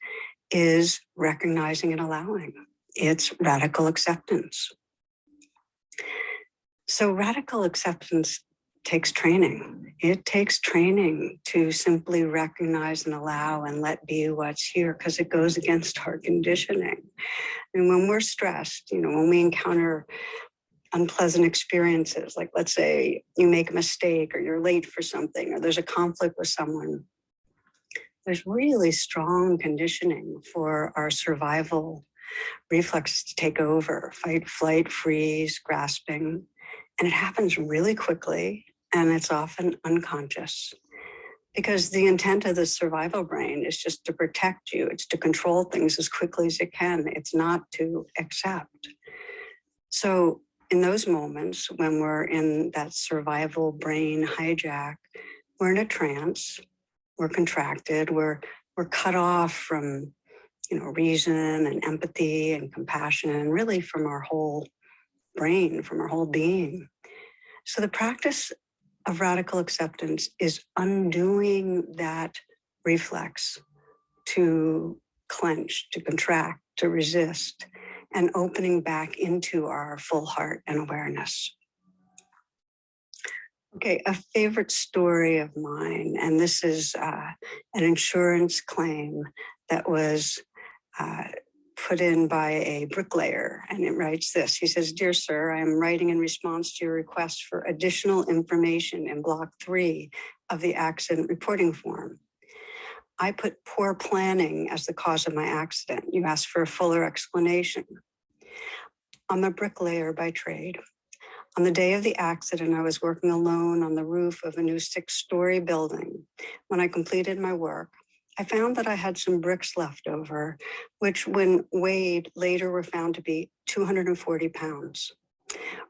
is recognizing and allowing. It's radical acceptance. So radical acceptance takes training. It takes training to simply recognize and allow and let be what's here, because it goes against our conditioning. And when we're stressed, when we encounter unpleasant experiences, like let's say you make a mistake or you're late for something or there's a conflict with someone, there's really strong conditioning for our survival reflexes to take over, fight, flight, freeze, grasping. And it happens really quickly, and it's often unconscious, because the intent of the survival brain is just to protect you. It's to control things as quickly as it can. It's not to accept. So in those moments when we're in that survival brain hijack, we're in a trance, we're contracted, we're cut off from reason and empathy and compassion, and really from our whole brain, from our whole being. So the practice of radical acceptance is undoing that reflex to clench, to contract, to resist, and opening back into our full heart and awareness. Okay, a favorite story of mine, and this is an insurance claim that was put in by a bricklayer, and it writes this. He says, "Dear sir, I am writing in response to your request for additional information in block 3 of the accident reporting form. I put poor planning as the cause of my accident. You asked for a fuller explanation. I'm a bricklayer by trade. On the day of the accident, I was working alone on the roof of a new 6-story building. When I completed my work, I found that I had some bricks left over, which when weighed later were found to be 240 pounds.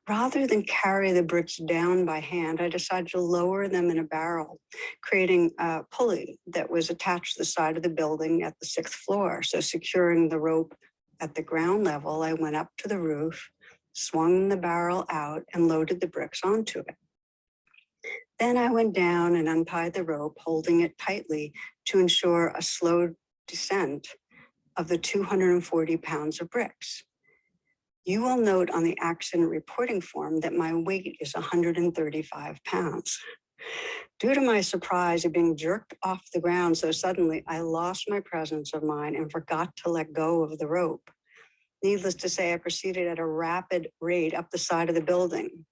Rather than carry the bricks down by hand, I decided to lower them in a barrel, creating a pulley that was attached to the side of the building at the 6th floor. So securing the rope at the ground level, I went up to the roof, swung the barrel out, and loaded the bricks onto it. Then I went down and untied the rope, holding it tightly to ensure a slow descent of the 240 pounds of bricks. You will note on the accident reporting form that my weight is 135 pounds. Due to my surprise of being jerked off the ground so suddenly, I lost my presence of mind and forgot to let go of the rope. Needless to say, I proceeded at a rapid rate up the side of the building.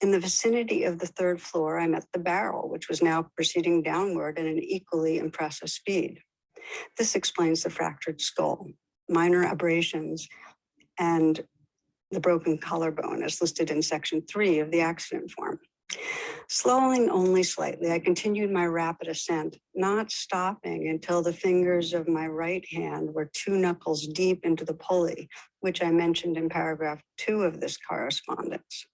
In the vicinity of the 3rd floor, I met the barrel, which was now proceeding downward at an equally impressive speed. This explains the fractured skull, minor abrasions, and the broken collarbone as listed in section 3 of the accident form. Slowing only slightly, I continued my rapid ascent, not stopping until the fingers of my right hand were 2 knuckles deep into the pulley, which I mentioned in paragraph 2 of this correspondence.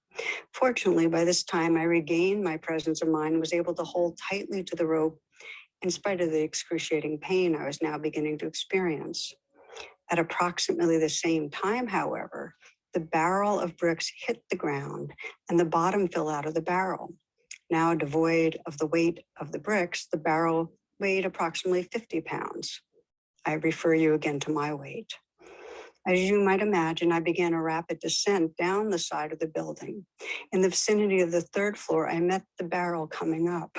Fortunately, by this time, I regained my presence of mind and was able to hold tightly to the rope in spite of the excruciating pain I was now beginning to experience. At approximately the same time, however, the barrel of bricks hit the ground and the bottom fell out of the barrel. Now devoid of the weight of the bricks, the barrel weighed approximately 50 pounds. I refer you again to my weight. As you might imagine, I began a rapid descent down the side of the building. In the vicinity of the 3rd floor, I met the barrel coming up.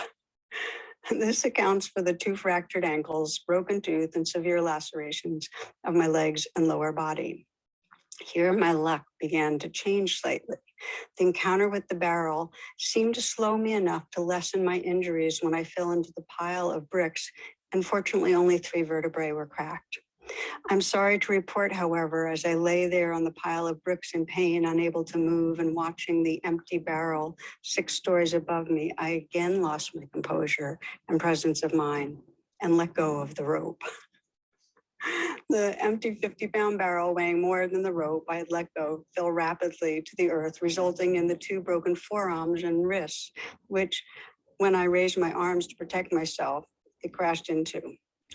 This accounts for the 2 fractured ankles, broken tooth, and severe lacerations of my legs and lower body. Here, my luck began to change slightly. The encounter with the barrel seemed to slow me enough to lessen my injuries when I fell into the pile of bricks, and fortunately, only 3 vertebrae were cracked. I'm sorry to report, however, as I lay there on the pile of bricks in pain, unable to move and watching the empty barrel 6 stories above me, I again lost my composure and presence of mind and let go of the rope. The empty 50-pound barrel weighing more than the rope I had let go fell rapidly to the earth, resulting in the 2 broken forearms and wrists, which, when I raised my arms to protect myself, it crashed into.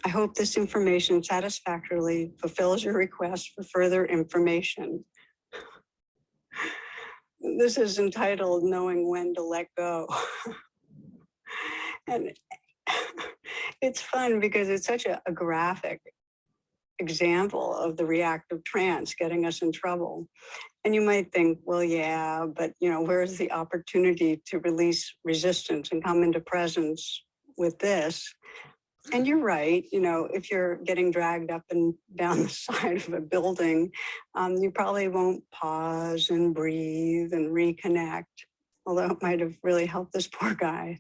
I hope this information satisfactorily fulfills your request for further information. This is entitled Knowing When to Let Go. And it's fun because it's such a graphic example of the reactive trance getting us in trouble. And you might think, well, yeah, but where's the opportunity to release resistance and come into presence with this? And you're right, if you're getting dragged up and down the side of a building, you probably won't pause and breathe and reconnect, although it might have really helped this poor guy.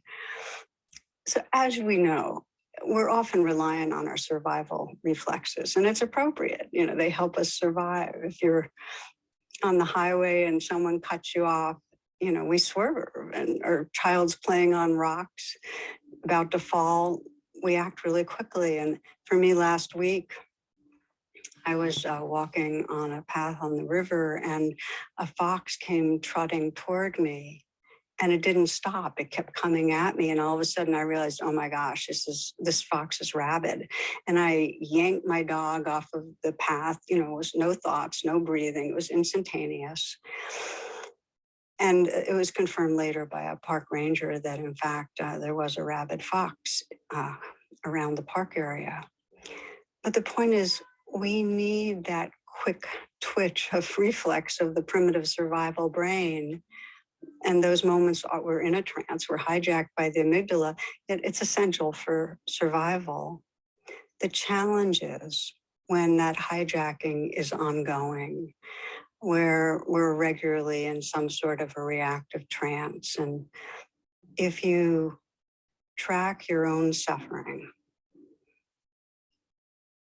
So as we know, we're often reliant on our survival reflexes, and it's appropriate. They help us survive. If you're on the highway and someone cuts you off, we swerve, and our child's playing on rocks, about to fall, we act really quickly. And for me last week, I was walking on a path on the river and a fox came trotting toward me and it didn't stop. It kept coming at me. And all of a sudden I realized, oh my gosh, this fox is rabid. And I yanked my dog off of the path. It was no thoughts, no breathing. It was instantaneous. And it was confirmed later by a park ranger that, in fact, there was a rabid fox around the park area. But the point is, we need that quick twitch of reflex of the primitive survival brain. And those moments we're in a trance, we're hijacked by the amygdala. It's essential for survival. The challenge is when that hijacking is ongoing, where we're regularly in some sort of a reactive trance. And if you track your own suffering,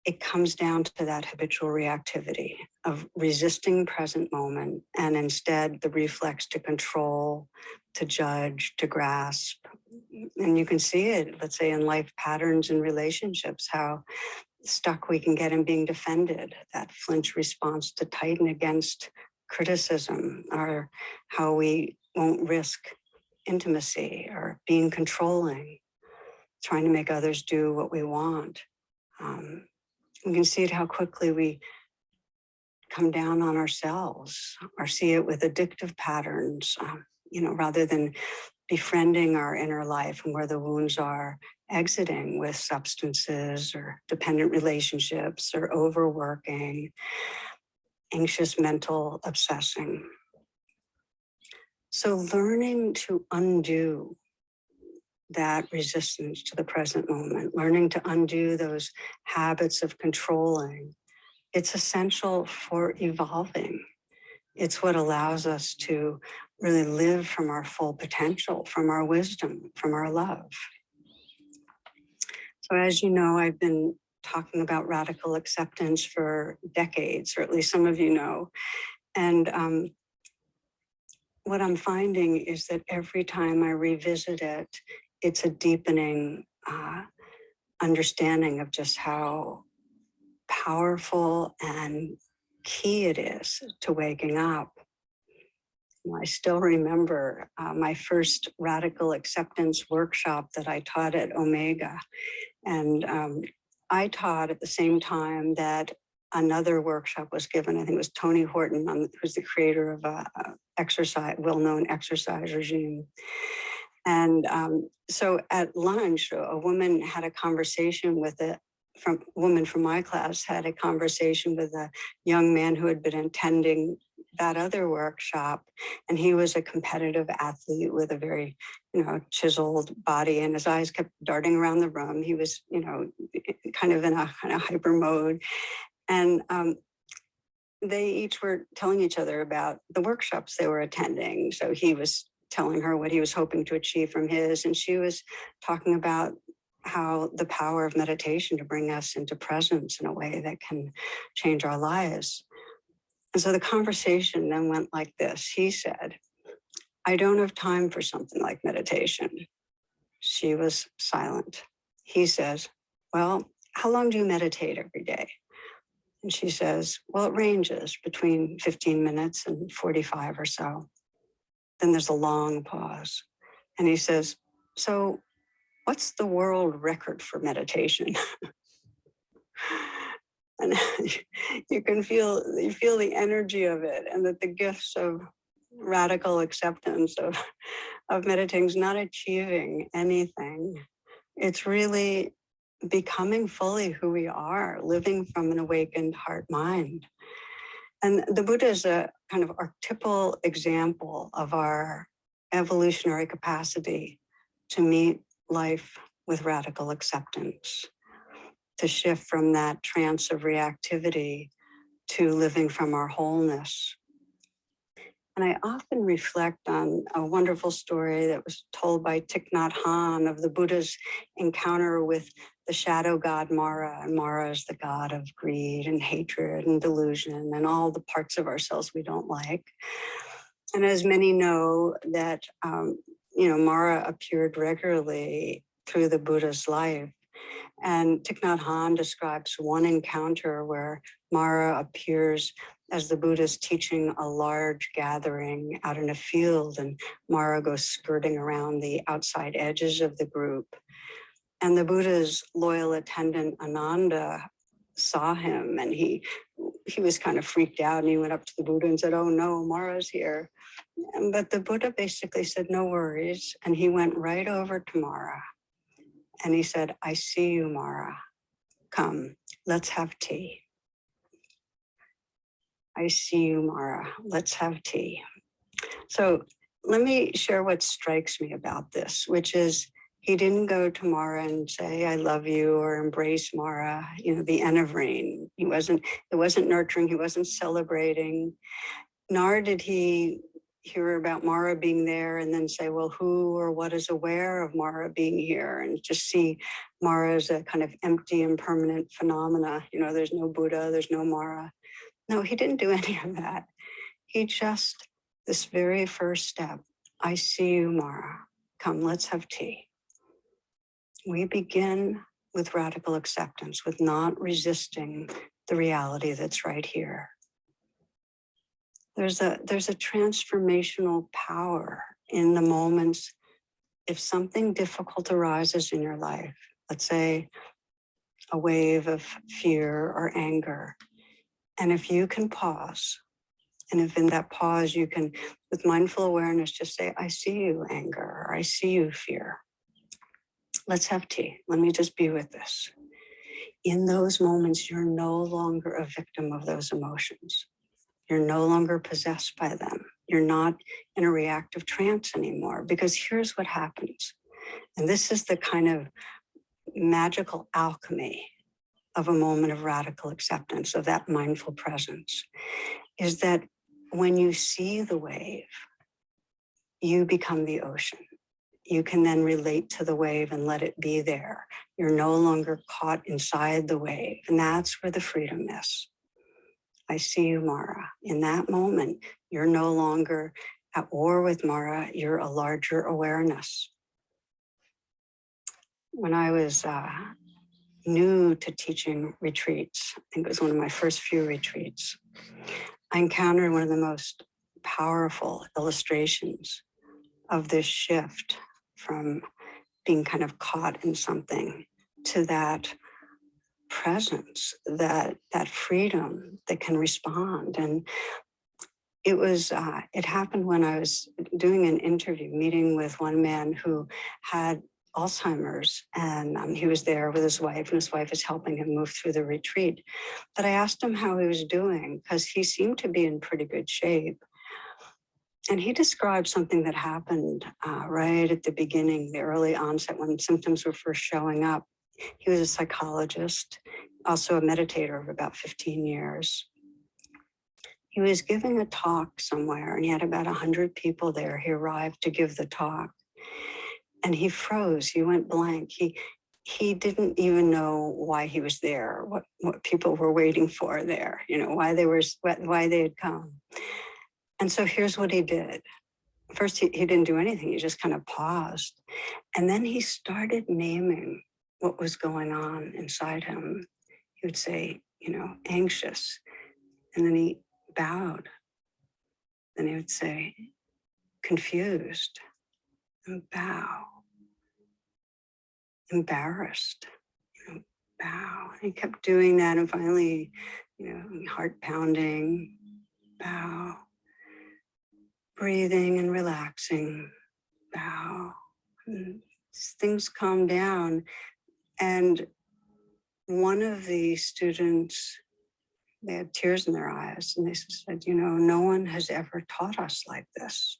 it comes down to that habitual reactivity of resisting present moment and instead the reflex to control, to judge, to grasp. And you can see it, let's say, in life patterns and relationships, how stuck we can get in being defended, that flinch response to tighten against criticism, or how we won't risk intimacy, or being controlling, trying to make others do what we want. We can see it how quickly we come down on ourselves, or see it with addictive patterns, rather than befriending our inner life and where the wounds are, exiting with substances or dependent relationships or overworking, anxious mental obsessing. So learning to undo that resistance to the present moment, learning to undo those habits of controlling, it's essential for evolving. It's what allows us to really live from our full potential, from our wisdom, from our love. So as you know, I've been talking about radical acceptance for decades, or at least some of you know. And what I'm finding is that every time I revisit it, it's a deepening understanding of just how powerful and key it is to waking up. I still remember my first radical acceptance workshop that I taught at Omega. And I taught at the same time that another workshop was given. I think it was Tony Horton, who's the creator of a well-known exercise regime. And so at lunch, a woman had a conversation with a woman from my class had a conversation with a young man who had been attending that other workshop, and he was a competitive athlete with a very, chiseled body, and his eyes kept darting around the room. He was, kind of in a kind of hyper mode, and they each were telling each other about the workshops they were attending. So he was telling her what he was hoping to achieve from his, and she was talking about how the power of meditation to bring us into presence in a way that can change our lives. And so the conversation then went like this. He said, "I don't have time for something like meditation." She was silent. He says, "Well, how long do you meditate every day?" And she says, "Well, it ranges between 15 minutes and 45 or so." Then there's a long pause. And he says, "So what's the world record for meditation?" And you feel the energy of it, and that the gifts of radical acceptance of meditating is not achieving anything. It's really becoming fully who we are, living from an awakened heart mind. And the Buddha is a kind of archetypal example of our evolutionary capacity to meet life with radical acceptance, to shift from that trance of reactivity to living from our wholeness. And I often reflect on a wonderful story that was told by Thich Nhat Hanh of the Buddha's encounter with the shadow god Mara. And Mara is the god of greed and hatred and delusion and all the parts of ourselves we don't like. And as many know that, Mara appeared regularly through the Buddha's life. And Thich Nhat Hanh describes one encounter where Mara appears as the Buddha's teaching a large gathering out in a field, and Mara goes skirting around the outside edges of the group. And the Buddha's loyal attendant, Ananda, saw him, and he was kind of freaked out, and he went up to the Buddha and said, "Oh no, Mara's here." But the Buddha basically said, "No worries." And he went right over to Mara. And he said, "I see you, Mara. Come, let's have tea." "I see you, Mara. Let's have tea." So let me share what strikes me about this, which is he didn't go to Mara and say, "I love you," or embrace Mara, the N of rain. It wasn't nurturing. He wasn't celebrating. Nor did he hear about Mara being there and then say, well, who or what is aware of Mara being here, and just see Mara as a kind of empty, impermanent phenomena. There's no Buddha, there's no Mara. No, he didn't do any of that. He just, this very first step, "I see you, Mara. Come, let's have tea." We begin with radical acceptance, with not resisting the reality that's right here. There's a transformational power in the moments. If something difficult arises in your life, let's say a wave of fear or anger, and if you can pause, and if in that pause you can, with mindful awareness, just say, "I see you, anger," or "I see you, fear. Let's have tea. Let me just be with this." In those moments, you're no longer a victim of those emotions. You're no longer possessed by them. You're not in a reactive trance anymore, because here's what happens. And this is the kind of magical alchemy of a moment of radical acceptance, of that mindful presence, is that when you see the wave, you become the ocean. You can then relate to the wave and let it be there. You're no longer caught inside the wave. And that's where the freedom is. "I see you, Mara." In that moment, you're no longer at war with Mara, you're a larger awareness. When I was new to teaching retreats, I think it was one of my first few retreats, I encountered one of the most powerful illustrations of this shift from being kind of caught in something to that presence, that freedom that can respond. And it was, it happened when I was doing an interview, meeting with one man who had Alzheimer's, and he was there with his wife, and his wife is helping him move through the retreat. But I asked him how he was doing, because he seemed to be in pretty good shape. And he described something that happened right at the beginning, the early onset, when symptoms were first showing up. He was a psychologist, also a meditator of about 15 years. He was giving a talk somewhere, and he had about 100 people there. He arrived to give the talk, and he froze. He went blank. He didn't even know why he was there, what people were waiting for there, you know, why they had come. And so here's what he did. First, he didn't do anything. He just kind of paused. And then he started naming what was going on inside him. He would say, you know, anxious. And then he bowed. Then he would say, confused, and bow. Embarrassed, you know, bow. And he kept doing that. And finally, you know, heart pounding, bow. Breathing and relaxing, bow. And things calm down. And one of the students, they had tears in their eyes, and they said, you know, no one has ever taught us like this.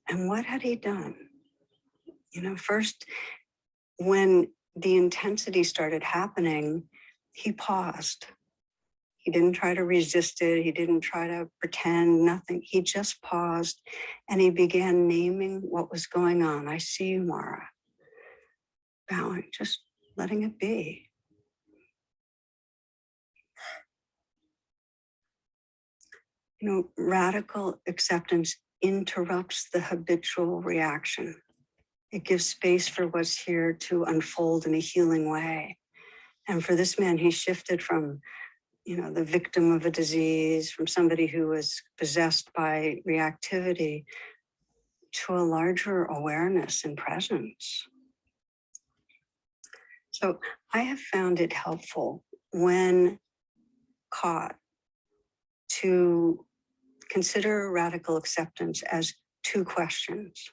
And what had he done? You know, first, when the intensity started happening, he paused. He didn't try to resist it. He didn't try to pretend, nothing. He just paused, and he began naming what was going on. I see you, Mara. Bowing, just letting it be. You know, radical acceptance interrupts the habitual reaction. It gives space for what's here to unfold in a healing way. And for this man, he shifted from, you know, the victim of a disease, from somebody who was possessed by reactivity, to a larger awareness and presence. So I have found it helpful when caught to consider radical acceptance as two questions.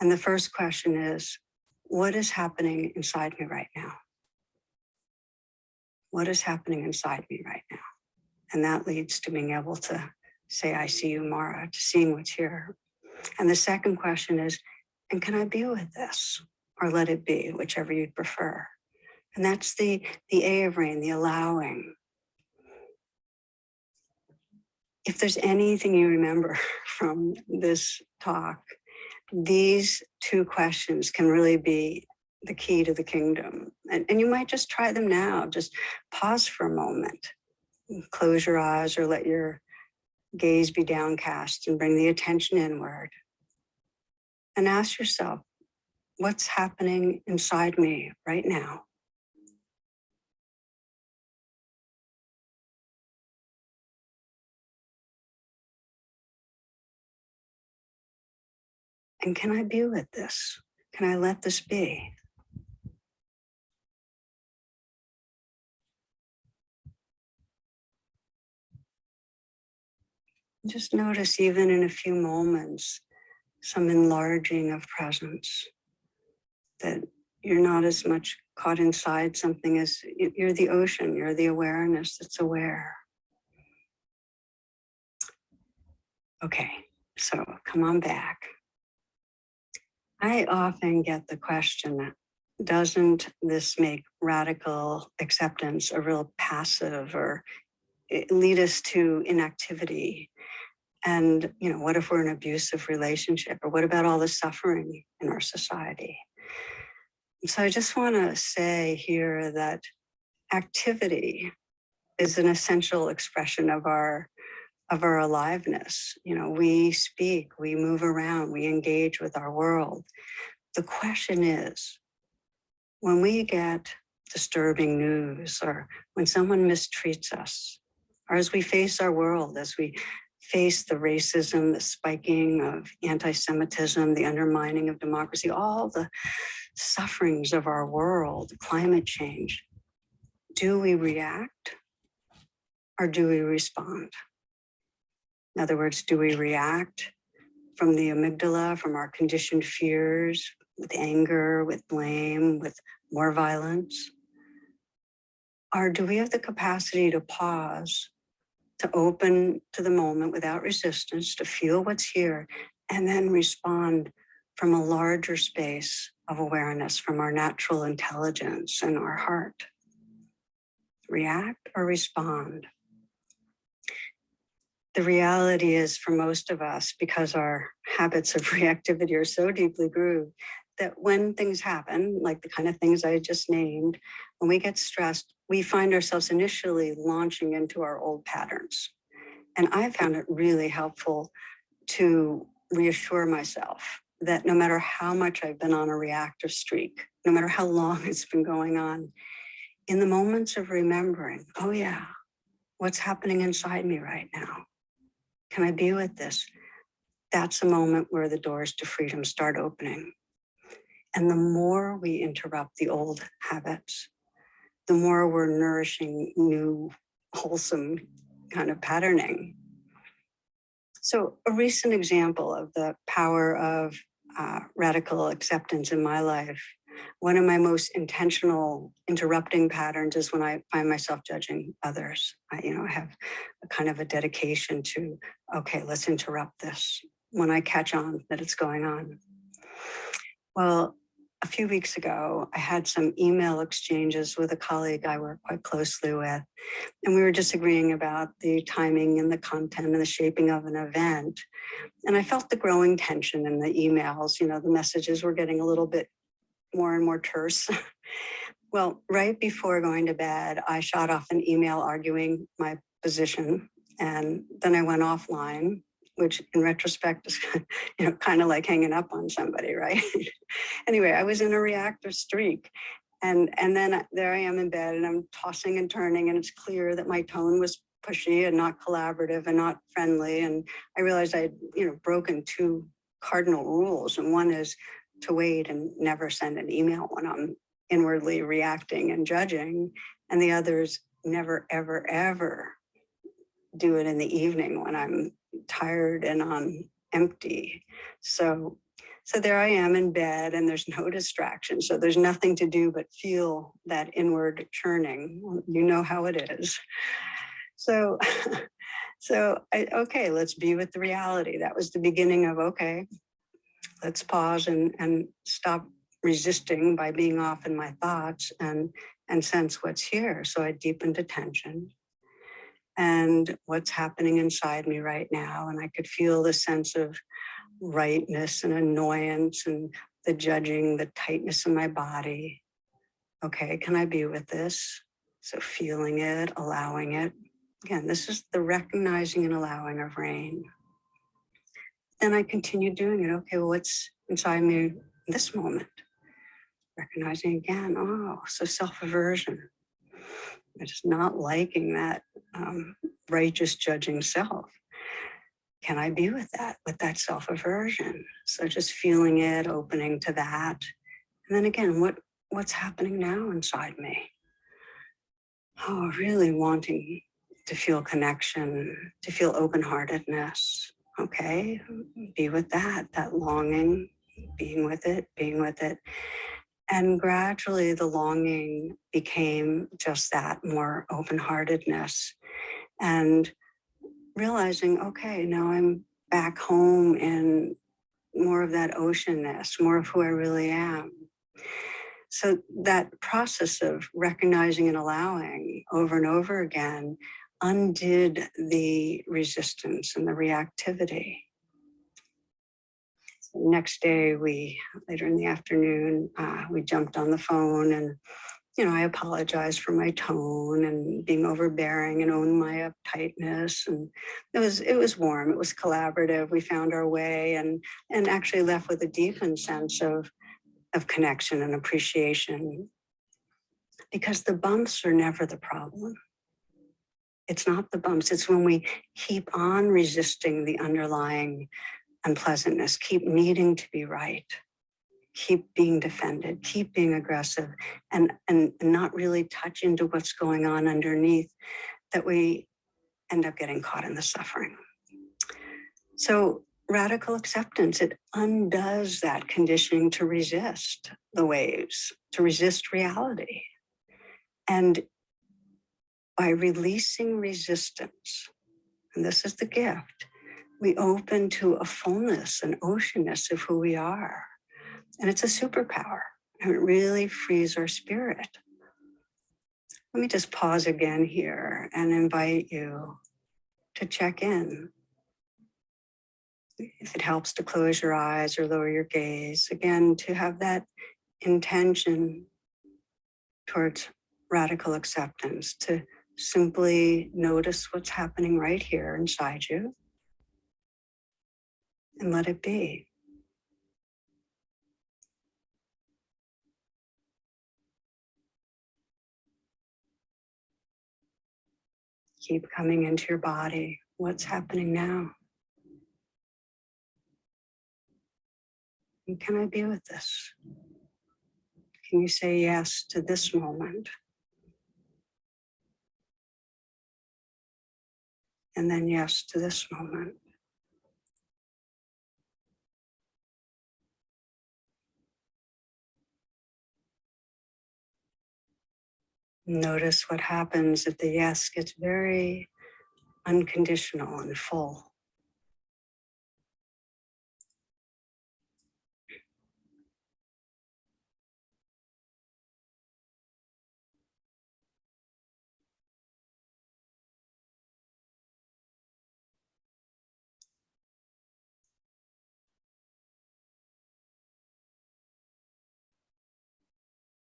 And the first question is, what is happening inside me right now? What is happening inside me right now? And that leads to being able to say, I see you, Mara, to seeing what's here. And the second question is, and can I be with this? Or let it be, whichever you'd prefer. And that's the A of rain, the allowing. If there's anything you remember from this talk, these two questions can really be the key to the kingdom. And you might just try them now. Just pause for a moment. Close your eyes or let your gaze be downcast and bring the attention inward. And ask yourself, what's happening inside me right now? And can I be with this? Can I let this be? Just notice, even in a few moments, some enlarging of presence, that you're not as much caught inside something as you're the ocean, you're the awareness that's aware. Okay, so come on back. I often get the question, doesn't this make radical acceptance a real passive, or lead us to inactivity? And, you know, what if we're in an abusive relationship? Or what about all the suffering in our society? So I just want to say here that activity is an essential expression of our of our aliveness. You know, we speak, we move around, we engage with our world. The question is, when we get disturbing news, or when someone mistreats us, or as we face our world, as we face the racism, the spiking of anti-Semitism, the undermining of democracy, all the sufferings of our world, climate change, do we react or do we respond? In other words, do we react from the amygdala, from our conditioned fears, with anger, with blame, with more violence? Or do we have the capacity to pause, to open to the moment without resistance, to feel what's here, and then respond from a larger space of awareness, from our natural intelligence and our heart? React or respond? The reality is, for most of us, because our habits of reactivity are so deeply grooved, that when things happen, like the kind of things I just named, when we get stressed, we find ourselves initially launching into our old patterns. And I found it really helpful to reassure myself that no matter how much I've been on a reactive streak, no matter how long it's been going on, in the moments of remembering, oh yeah, what's happening inside me right now? Can I be with this? That's a moment where the doors to freedom start opening. And the more we interrupt the old habits, the more we're nourishing new, wholesome kind of patterning. So a recent example of the power of radical acceptance in my life, one of my most intentional interrupting patterns is when I find myself judging others. I have a kind of a dedication to, okay, let's interrupt this when I catch on that it's going on. Well, a few weeks ago, I had some email exchanges with a colleague I work quite closely with, and we were disagreeing about the timing and the content and the shaping of an event. And I felt the growing tension in the emails. The messages were getting a little bit more and more terse. Well, right before going to bed, I shot off an email arguing my position, and then I went offline, which in retrospect is kind of like hanging up on somebody, right? Anyway, I was in a reactive streak. And then there I am in bed, and I'm tossing and turning, and it's clear that my tone was pushy and not collaborative and not friendly. And I realized I'd broken two cardinal rules. And one is to wait and never send an email when I'm inwardly reacting and judging. And the other is never, ever, ever do it in the evening when I'm tired and on empty. So there I am in bed, and there's no distraction. So there's nothing to do but feel that inward churning. You know how it is. So okay, let's be with the reality. That was the beginning of, okay, let's pause and stop resisting by being off in my thoughts and sense what's here. So I deepened attention and what's happening inside me right now. And I could feel the sense of rightness and annoyance and the judging, the tightness in my body. Okay, can I be with this? So feeling it, allowing it. Again, this is the recognizing and allowing of rain. Then I continued doing it. Okay, well, what's inside me in this moment? Recognizing again, oh, so self-aversion. I'm just not liking that righteous judging self. Can I be with that self-aversion? So just feeling it, opening to that. And then again, what's happening now inside me? Oh, really wanting to feel connection, to feel open-heartedness. Okay, be with that longing, being with it. And gradually the longing became just that, more open-heartedness. And realizing, okay, now I'm back home in more of that oceanness, more of who I really am. So that process of recognizing and allowing over and over again undid the resistance and the reactivity. So next day, later in the afternoon, we jumped on the phone, and I apologized for my tone and being overbearing and own my uptightness. And it was warm. It was collaborative. We found our way and actually left with a deepened sense of connection and appreciation, because the bumps are never the problem. It's not the bumps. It's when we keep on resisting the underlying unpleasantness, keep needing to be right, keep being defended, keep being aggressive, and not really touch into what's going on underneath, that we end up getting caught in the suffering. So radical acceptance, it undoes that conditioning to resist the waves, to resist reality. And by releasing resistance, and this is the gift, we open to a fullness, an oceanness of who we are. And it's a superpower, and it really frees our spirit. Let me just pause again here and invite you to check in. If it helps to close your eyes or lower your gaze, again, to have that intention towards radical acceptance, to simply notice what's happening right here inside you and let it be. Keep coming into your body. What's happening now? And can I be with this? Can you say yes to this moment? And then yes to this moment. Notice what happens if the yes gets very unconditional and full.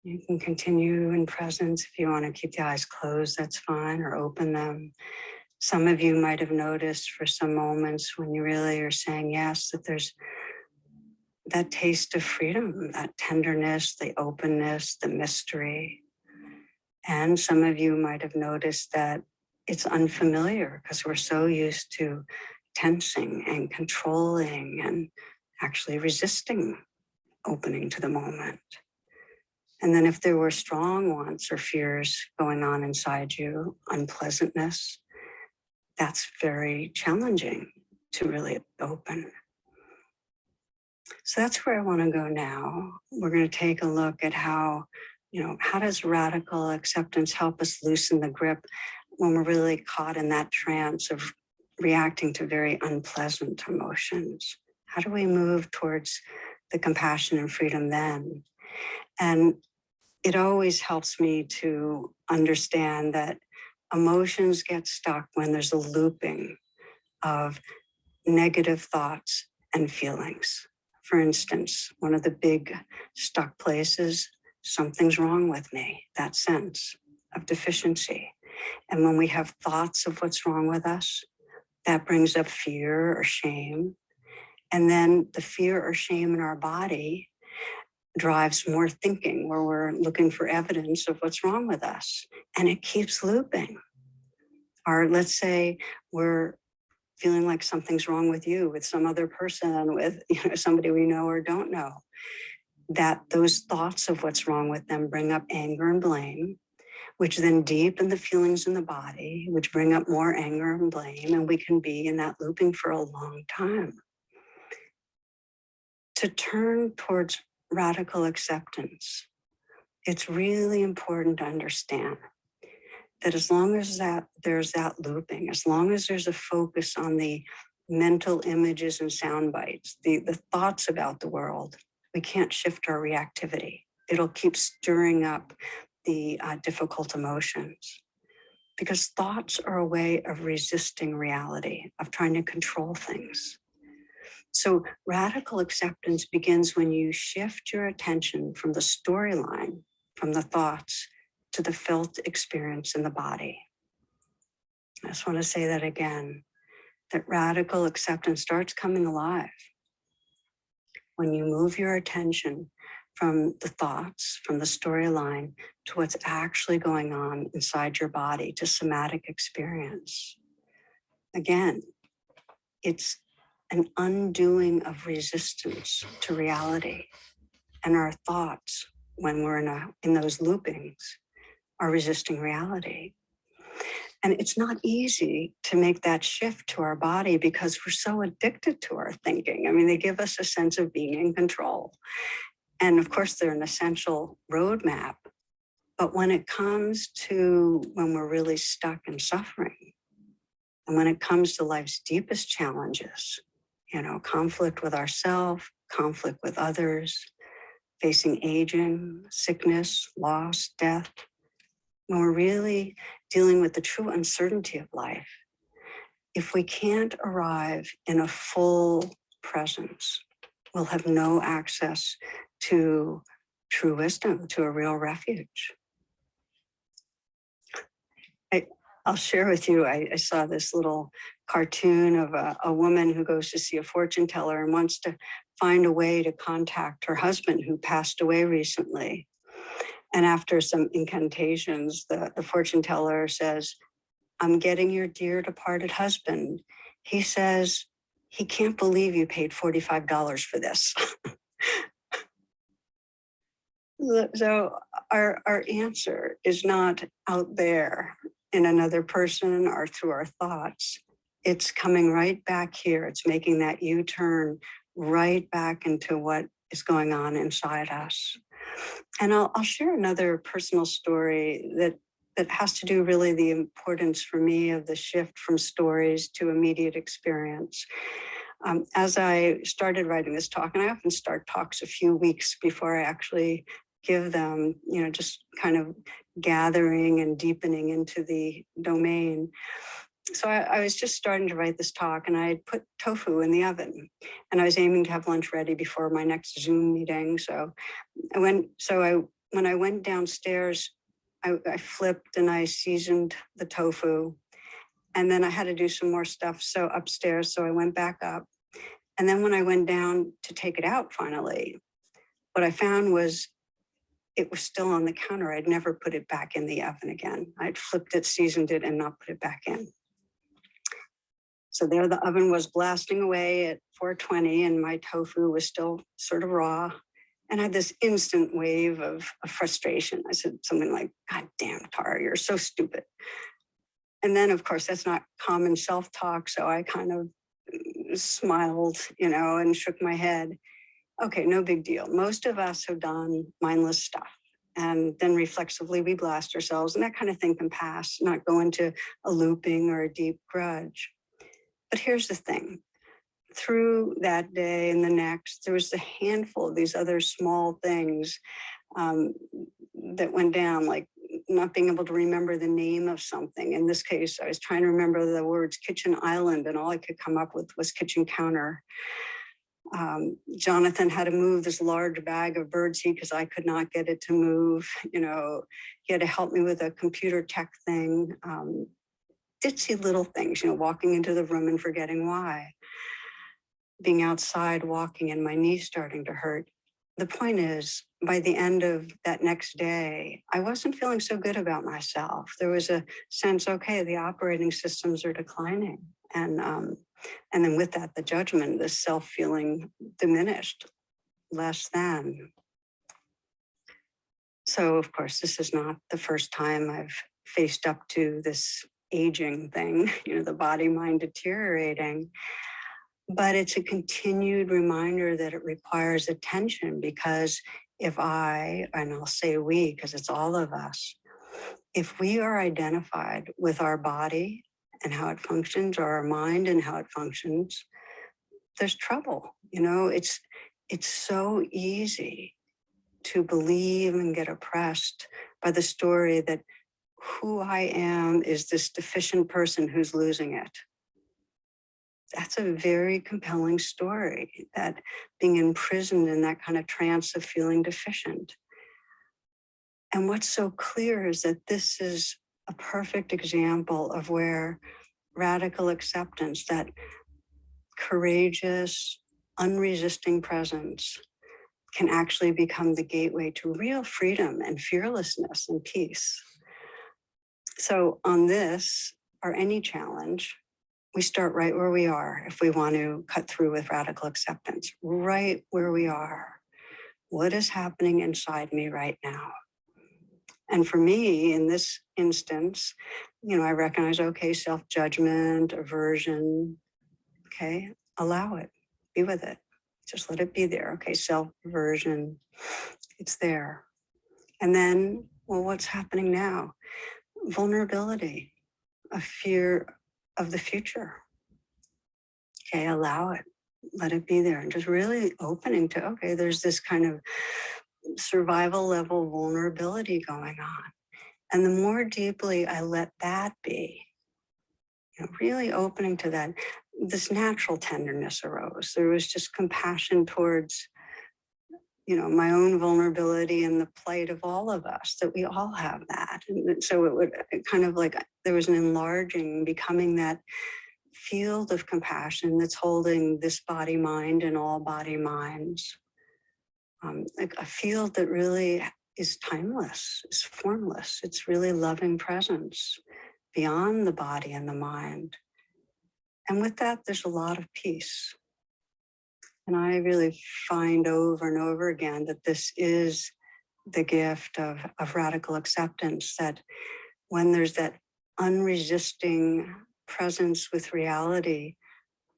You can continue in presence. If you want to keep the eyes closed, that's fine, or open them. Some of you might have noticed for some moments when you really are saying yes, that there's that taste of freedom, that tenderness, the openness, the mystery. And some of you might have noticed that it's unfamiliar because we're so used to tensing and controlling and actually resisting opening to the moment. And then if there were strong wants or fears going on inside you, unpleasantness, that's very challenging to really open. So that's where I want to go now. We're going to take a look at how does radical acceptance help us loosen the grip when we're really caught in that trance of reacting to very unpleasant emotions? How do we move towards the compassion and freedom then? And it always helps me to understand that emotions get stuck when there's a looping of negative thoughts and feelings. For instance, one of the big stuck places, something's wrong with me, that sense of deficiency. And when we have thoughts of what's wrong with us, that brings up fear or shame. And then the fear or shame in our body drives more thinking, where we're looking for evidence of what's wrong with us. And it keeps looping. Or let's say we're feeling like something's wrong with you, with some other person, with somebody we know or don't know. That those thoughts of what's wrong with them bring up anger and blame, which then deepen the feelings in the body, which bring up more anger and blame, and we can be in that looping for a long time. To turn towards radical acceptance, it's really important to understand that as long as there's that looping, as long as there's a focus on the mental images and sound bites, the thoughts about the world, we can't shift our reactivity. It'll keep stirring up the difficult emotions, because thoughts are a way of resisting reality, of trying to control things. So radical acceptance begins when you shift your attention from the storyline from the thoughts to the felt experience in the body. I just want to say that again, that radical acceptance starts coming alive when you move your attention from the thoughts, from the storyline, to what's actually going on inside your body, to somatic experience. Again, it's an undoing of resistance to reality. And our thoughts, when we're in those loopings, are resisting reality. And it's not easy to make that shift to our body because we're so addicted to our thinking. I mean, they give us a sense of being in control. And of course, they're an essential roadmap. But when it comes to when we're really stuck and suffering, and when it comes to life's deepest challenges, conflict with ourselves, conflict with others, facing aging, sickness, loss, death, when we're really dealing with the true uncertainty of life, if we can't arrive in a full presence, we'll have no access to true wisdom, to a real refuge. I'll share with you, I saw this little cartoon of a woman who goes to see a fortune teller and wants to find a way to contact her husband who passed away recently. And after some incantations, the fortune teller says, "I'm getting your dear departed husband. He says he can't believe you paid $45 for this." So our answer is not out there in another person or through our thoughts. It's coming right back here. It's making that U-turn right back into what is going on inside us. And I'll share another personal story that has to do really the importance for me of the shift from stories to immediate experience. As I started writing this talk, and I often start talks a few weeks before I actually give them, just kind of gathering and deepening into the domain. So I was just starting to write this talk, and I had put tofu in the oven, and I was aiming to have lunch ready before my next Zoom meeting. So when I went downstairs, I flipped and I seasoned the tofu, and then I had to do some more stuff upstairs. So I went back up, and then when I went down to take it out finally, what I found was it was still on the counter. I'd never put it back in the oven again. I'd flipped it, seasoned it, and not put it back in. So there the oven was blasting away at 420, and my tofu was still sort of raw. And I had this instant wave of frustration. I said something like, "God damn, Tara, you're so stupid." And then, of course, that's not common self-talk. So I kind of smiled, and shook my head. Okay, no big deal. Most of us have done mindless stuff. And then reflexively, we blast ourselves, and that kind of thing can pass, not go into a looping or a deep grudge. But here's the thing. Through that day and the next, there was a handful of these other small things that went down, like not being able to remember the name of something. In this case, I was trying to remember the words kitchen island, and all I could come up with was kitchen counter. Jonathan had to move this large bag of birdseed because I could not get it to move. He had to help me with a computer tech thing. Ditzy little things, walking into the room and forgetting why. Being outside walking and my knee starting to hurt. The point is, by the end of that next day, I wasn't feeling so good about myself. There was a sense, okay, the operating systems are declining. And then with that, the judgment, the self-feeling diminished, less than. So, of course, this is not the first time I've faced up to this aging thing, the body-mind deteriorating. But it's a continued reminder that it requires attention, because if and I'll say we, because it's all of us, if we are identified with our body and how it functions, or our mind and how it functions, there's trouble. It's so easy to believe and get oppressed by the story that who I am is this deficient person who's losing it. That's a very compelling story, that being imprisoned in that kind of trance of feeling deficient. And what's so clear is that this is a perfect example of where radical acceptance, that courageous, unresisting presence, can actually become the gateway to real freedom and fearlessness and peace. So on this, or any challenge, we start right where we are if we want to cut through with radical acceptance, right where we are. What is happening inside me right now? And for me, in this instance, I recognize, okay, self-judgment, aversion, okay, allow it, be with it. Just let it be there. Okay, self-aversion, it's there. And then, well, what's happening now? Vulnerability, a fear of the future. Okay, allow it, let it be there. And just really opening to, okay, there's this kind of survival level vulnerability going on. And the more deeply I let that be, really opening to that, this natural tenderness arose. There was just compassion towards, my own vulnerability and the plight of all of us, that we all have that. And so it would kind of like, there was an enlarging, becoming that field of compassion that's holding this body mind and all body minds. Like a field that really is timeless, is formless. It's really loving presence beyond the body and the mind. And with that, there's a lot of peace. And I really find over and over again that this is the gift of radical acceptance, that when there's that unresisting presence with reality,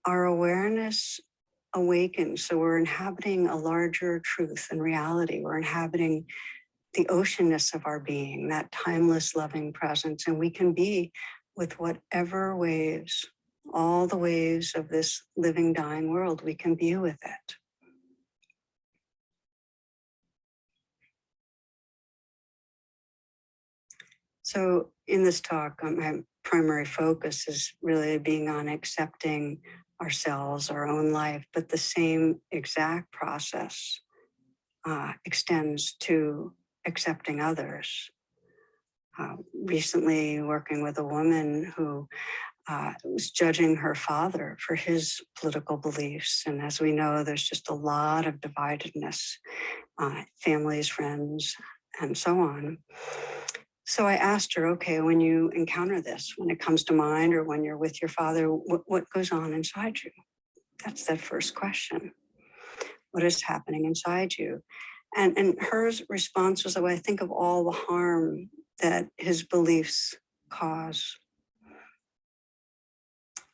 our awareness awakens. So we're inhabiting a larger truth and reality. We're inhabiting the oceanness of our being, that timeless loving presence. And we can be with whatever waves, all the waves of this living, dying world, we can be with it. So in this talk, my primary focus is really being on accepting ourselves, our own life, but the same exact process extends to accepting others. Recently working with a woman who was judging her father for his political beliefs. And as we know, there's just a lot of dividedness, families, friends, and so on. So I asked her, okay, when you encounter this, when it comes to mind or when you're with your father, what goes on inside you? That's that first question. What is happening inside you? And her response was, oh, I think of all the harm that his beliefs cause.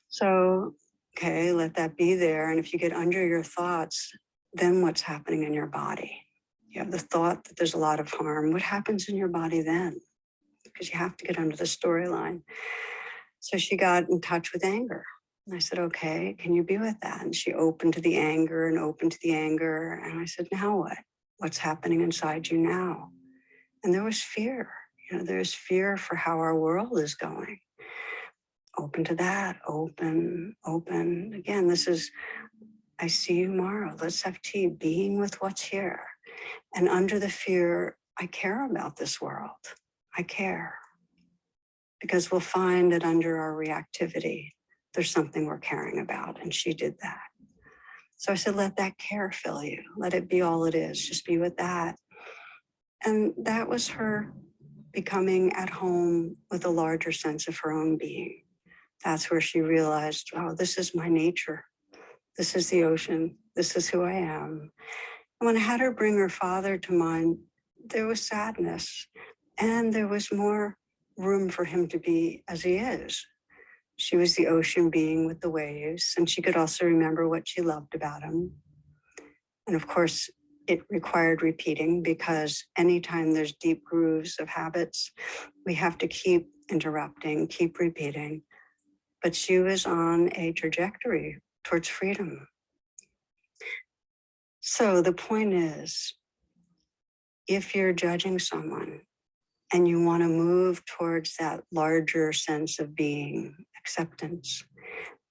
So, okay, let that be there. And if you get under your thoughts, then what's happening in your body? You have the thought that there's a lot of harm. What happens in your body then? Because you have to get under the storyline. So she got in touch with anger. And I said, okay, can you be with that? And she opened to the anger and opened to the anger. And I said, now what? What's happening inside you now? And there was fear. There's fear for how our world is going. Open to that, open. Again, this is, I see you tomorrow. Let's have tea, being with what's here. And under the fear, I care about this world. I care. Because we'll find that under our reactivity, there's something we're caring about. And she did that. So I said, let that care fill you. Let it be all it is. Just be with that. And that was her becoming at home with a larger sense of her own being. That's where she realized, oh, this is my nature. This is the ocean. This is who I am. And when I had her bring her father to mind, there was sadness and there was more room for him to be as he is. She was the ocean being with the waves, and she could also remember what she loved about him. And of course, it required repeating, because anytime there's deep grooves of habits, we have to keep interrupting, keep repeating. But she was on a trajectory towards freedom. So the point is, if you're judging someone and you want to move towards that larger sense of being, acceptance,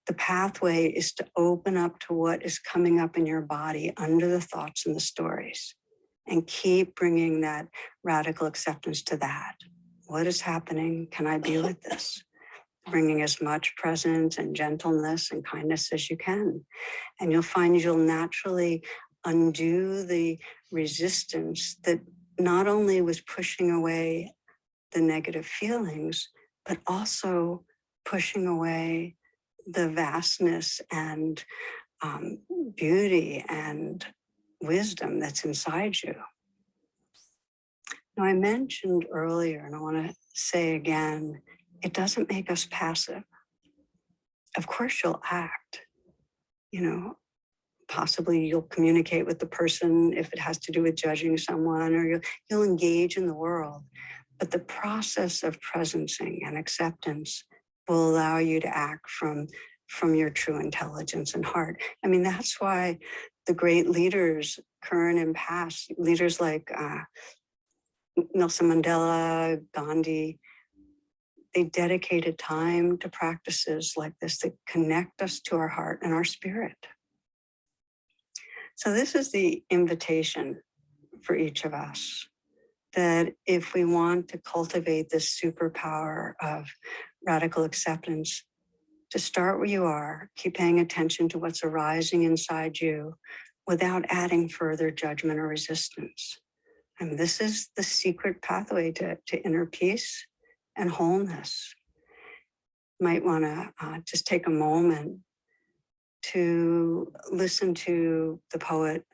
the pathway is to open up to what is coming up in your body under the thoughts and the stories. and keep bringing that radical acceptance to that. What is happening? Can I be with this? Bringing as much presence and gentleness and kindness as you can. And you'll find you'll naturally undo the resistance that not only was pushing away the negative feelings, but also pushing away the vastness and beauty and wisdom that's inside you. Now, I mentioned earlier, and I want to say again, it doesn't make us passive. Of course, you'll act, possibly you'll communicate with the person if it has to do with judging someone, or you'll engage in the world. But the process of presencing and acceptance will allow you to act from your true intelligence and heart. I mean, that's why the great leaders, current and past, leaders like Nelson Mandela, Gandhi, they dedicated time to practices like this that connect us to our heart and our spirit. So this is the invitation for each of us, that if we want to cultivate this superpower of radical acceptance, to start where you are, keep paying attention to what's arising inside you without adding further judgment or resistance. I mean, this is the secret pathway to inner peace and wholeness. You might want to just take a moment to listen to the poet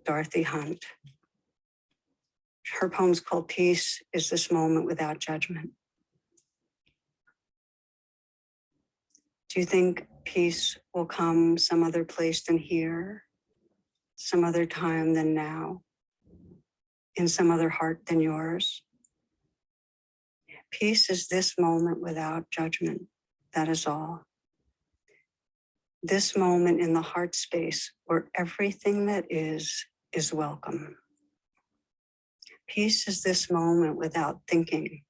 Dorothy Hunt. Her poem's called Peace is This Moment Without Judgment. Do you think peace will come some other place than here, some other time than now, in some other heart than yours? Peace is this moment without judgment. That is all. This moment in the heart space where everything that is welcome. Peace is this moment without thinking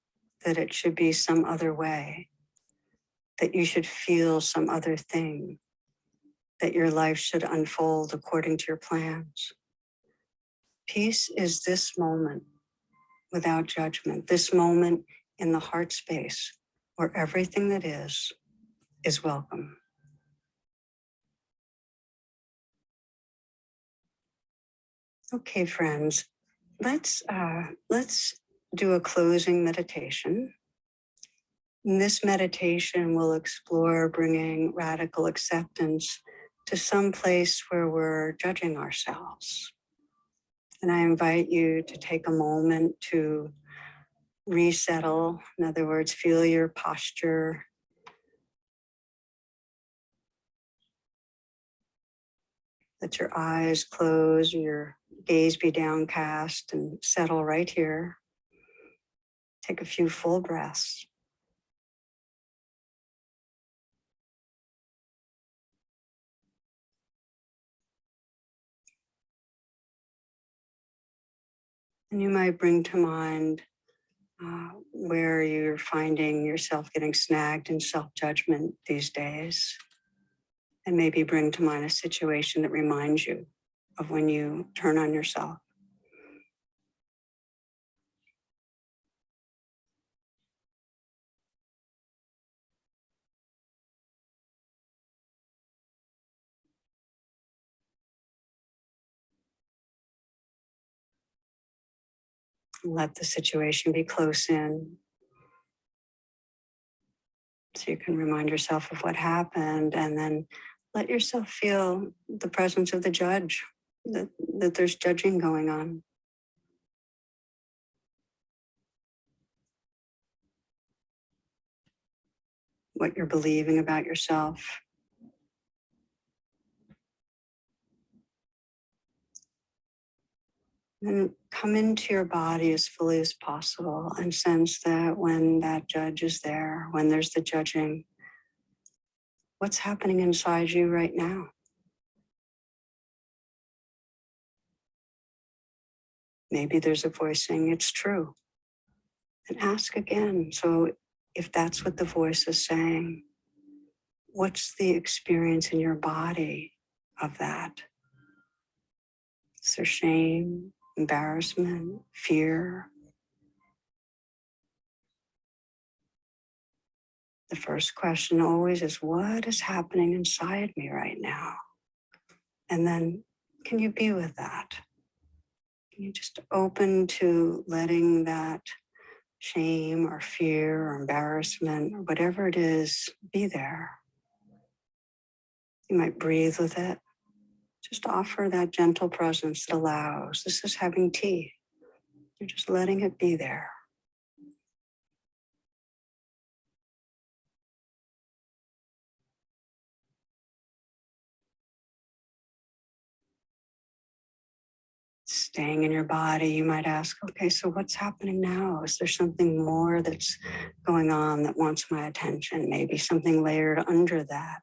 that it should be some other way, that you should feel some other thing, that your life should unfold according to your plans. Peace is this moment without judgment, this moment in the heart space where everything that is welcome. Okay, friends, let's do a closing meditation. In this meditation, we'll explore bringing radical acceptance to some place where we're judging ourselves. And I invite you to take a moment to resettle. In other words, feel your posture. Let your eyes close, your gaze be downcast, and settle right here. Take a few full breaths. And you might bring to mind where you're finding yourself getting snagged in self-judgment these days. And maybe bring to mind a situation that reminds you of when you turn on yourself. Let the situation be close in, so you can remind yourself of what happened, and then let yourself feel the presence of the judge, that there's judging going on. What you're believing about yourself. And come into your body as fully as possible and sense that when that judge is there, when there's the judging, what's happening inside you right now? Maybe there's a voice saying it's true. And ask again. So if that's what the voice is saying, what's the experience in your body of that? Is there shame? embarrassment, fear. The first question always is, what is happening inside me right now? And then, can you be with that? Can you just open to letting that shame or fear or embarrassment or whatever it is be there? You might breathe with it. Just offer that gentle presence that allows. This is having tea. You're just letting it be there. Staying in your body, you might ask, okay, so what's happening now? Is there something more that's going on that wants my attention? Maybe something layered under that.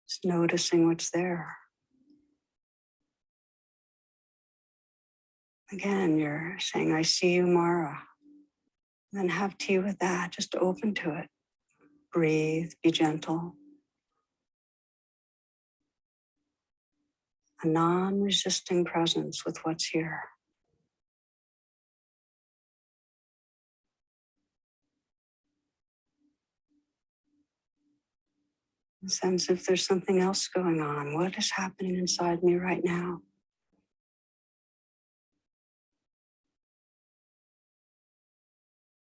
Just noticing what's there. Again, you're saying, I see you, Mara. And then have tea with that, just open to it. Breathe, be gentle. A non-resisting presence with what's here. A sense if there's something else going on. What is happening inside me right now?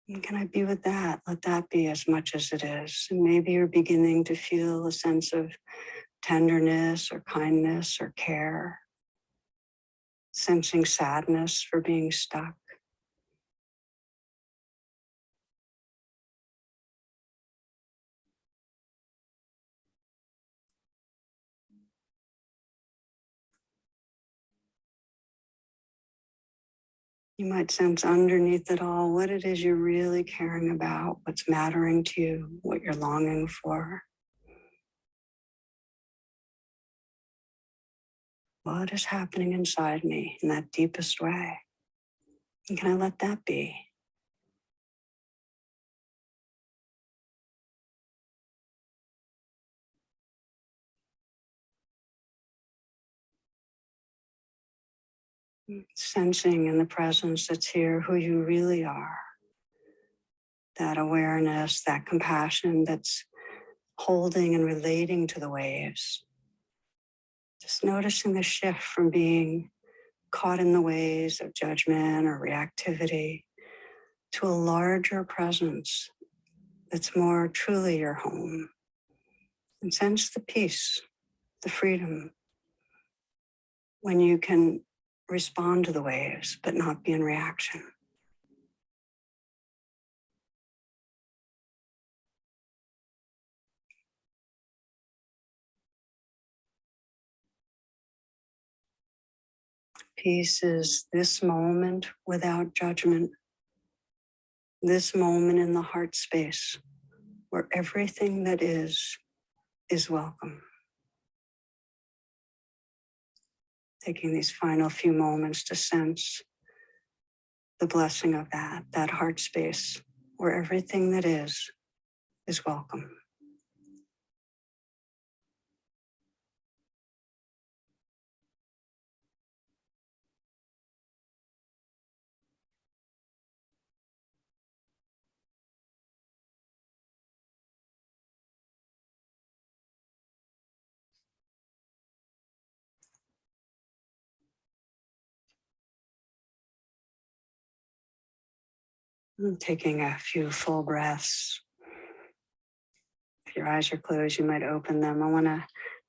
And can I be with that? Let that be as much as it is. And maybe you're beginning to feel a sense of tenderness or kindness or care, sensing sadness for being stuck. You might sense underneath it all what it is you're really caring about, what's mattering to you, what you're longing for. What is happening inside me in that deepest way? And can I let that be? Sensing in the presence that's here who you really are. That awareness, that compassion that's holding and relating to the waves. Just noticing the shift from being caught in the waves of judgment or reactivity to a larger presence that's more truly your home. And sense the peace, the freedom, when you can respond to the waves, but not be in reaction. Peace is this moment without judgment, this moment in the heart space where everything that is welcome. Taking these final few moments to sense the blessing of that heart space where everything that is welcome. And taking a few full breaths. If your eyes are closed, you might open them. I want to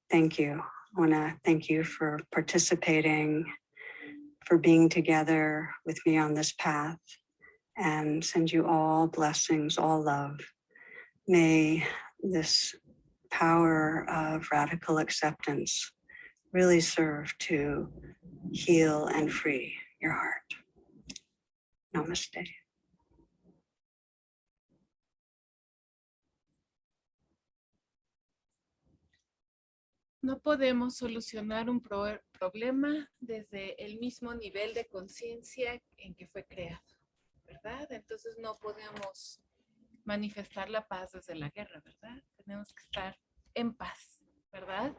thank you. I want to thank you for participating, for being together with me on this path, and send you all blessings, all love. May this power of radical acceptance really serve to heal and free your heart. Namaste. No podemos solucionar un problema desde el mismo nivel de conciencia en que fue creado, ¿verdad? Entonces no podemos manifestar la paz desde la guerra, ¿verdad? Tenemos que estar en paz, ¿verdad?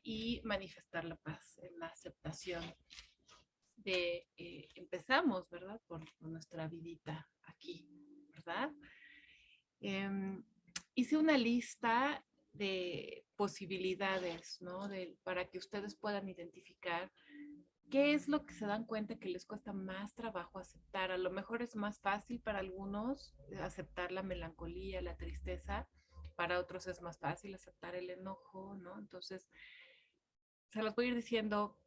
y manifestar la paz en la aceptación de, empezamos, ¿verdad? Por nuestra vidita aquí, ¿verdad? Hice una lista de posibilidades, ¿no? Para que ustedes puedan identificar qué es lo que se dan cuenta que les cuesta más trabajo aceptar. A lo mejor es más fácil para algunos aceptar la melancolía, la tristeza. Para otros es más fácil aceptar el enojo, ¿no? Entonces, se los voy a ir diciendo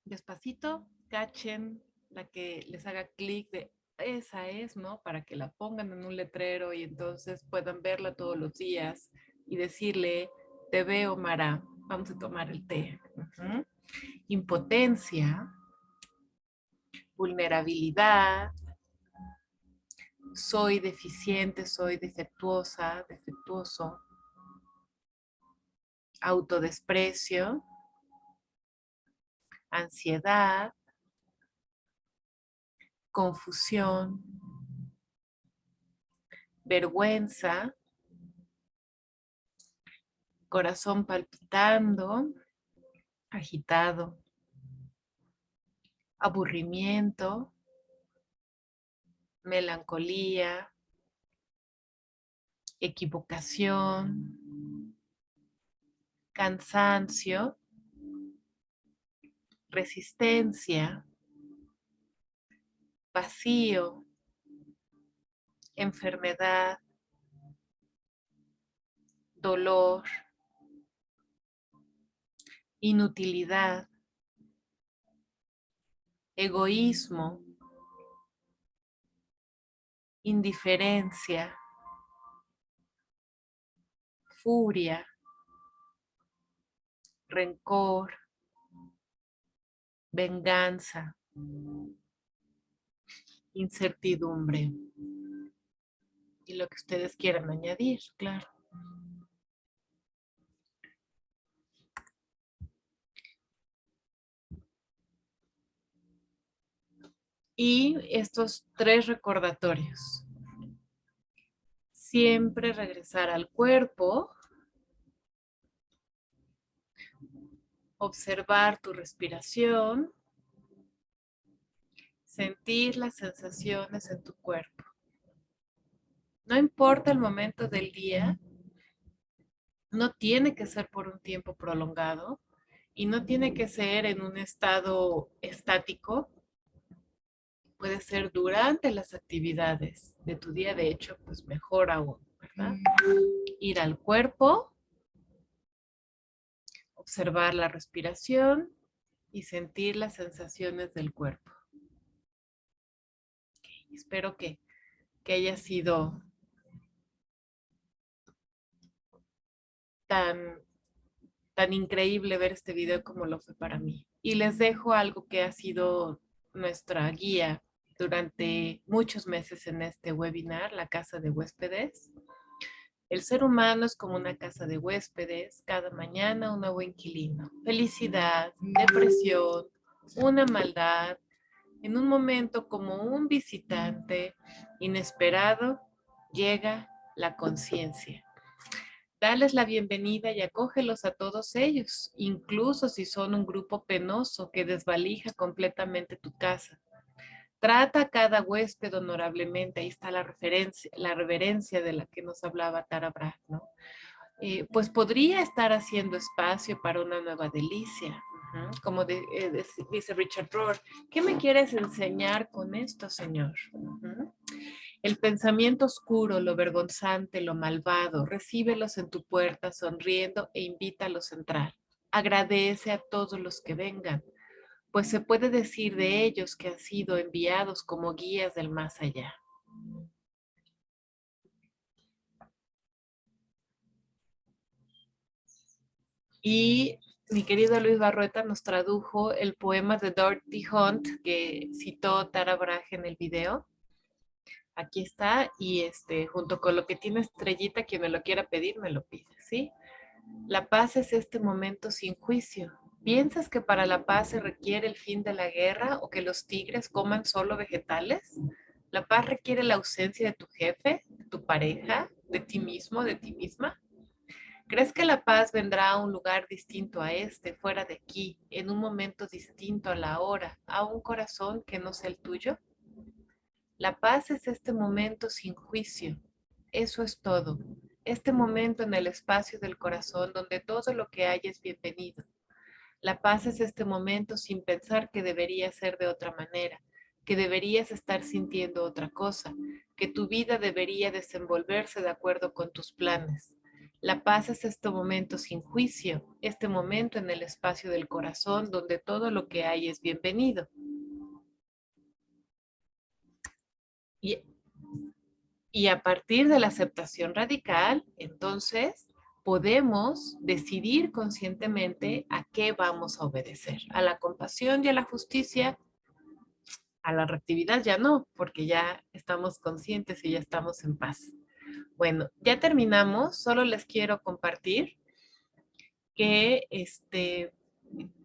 despacito, cachen la que les haga clic de esa es, ¿no? Para que la pongan en un letrero y entonces puedan verla todos los días y decirle, te veo, Mara, vamos a tomar el té. Impotencia, vulnerabilidad, soy deficiente, soy defectuosa, defectuoso, autodesprecio, ansiedad, confusión, vergüenza, corazón palpitando, agitado, aburrimiento, melancolía, equivocación, cansancio, resistencia, vacío, enfermedad, dolor, inutilidad, egoísmo, indiferencia, furia, rencor, venganza, incertidumbre. Y lo que ustedes quieran añadir, claro. Y estos 3 recordatorios. Siempre regresar al cuerpo, observar tu respiración, sentir las sensaciones en tu cuerpo. No importa el momento del día, no tiene que ser por un tiempo prolongado y no tiene que ser en un estado estático. Puede ser durante las actividades de tu día, de hecho, pues mejor aún, ¿verdad? Ir al cuerpo, observar la respiración y sentir las sensaciones del cuerpo. Okay. Espero que haya sido tan increíble ver este video como lo fue para mí. Y les dejo algo que ha sido nuestra guía durante muchos meses en este webinar, la casa de huéspedes. El ser humano es como una casa de huéspedes, cada mañana un nuevo inquilino. Felicidad, depresión, una maldad, en un momento como un visitante inesperado, llega la conciencia. Dales la bienvenida y acógelos a todos ellos, incluso si son un grupo penoso que desvalija completamente tu casa. Trata a cada huésped honorablemente, ahí está la reverencia de la que nos hablaba Tara Brach, ¿no? Pues podría estar haciendo espacio para una nueva delicia. Como dice Richard Rohr, ¿qué me quieres enseñar con esto, Señor? El pensamiento oscuro, lo vergonzante, lo malvado, recíbelos en tu puerta sonriendo e invítalos a entrar. Agradece a todos los que vengan, pues se puede decir de ellos que han sido enviados como guías del más allá. Y mi querido Luis Barrueta nos tradujo el poema de Dorothy Hunt que citó Tara Brach en el video. Aquí está, y junto con lo que tiene estrellita, quien me lo quiera pedir, me lo pide, ¿sí? La paz es este momento sin juicio. ¿Piensas que para la paz se requiere el fin de la guerra o que los tigres coman solo vegetales? ¿La paz requiere la ausencia de tu jefe, de tu pareja, de ti mismo, de ti misma? ¿Crees que la paz vendrá a un lugar distinto a este, fuera de aquí, en un momento distinto a la hora, a un corazón que no sea el tuyo? La paz es este momento sin juicio. Eso es todo. Este momento en el espacio del corazón donde todo lo que hay es bienvenido. La paz es este momento sin pensar que debería ser de otra manera, que deberías estar sintiendo otra cosa, que tu vida debería desenvolverse de acuerdo con tus planes. La paz es este momento sin juicio, este momento en el espacio del corazón donde todo lo que hay es bienvenido. Y, y a partir de la aceptación radical, entonces podemos decidir conscientemente a qué vamos a obedecer, a la compasión y a la justicia. A la reactividad ya no, porque ya estamos conscientes y ya estamos en paz. Bueno, ya terminamos. Solo les quiero compartir que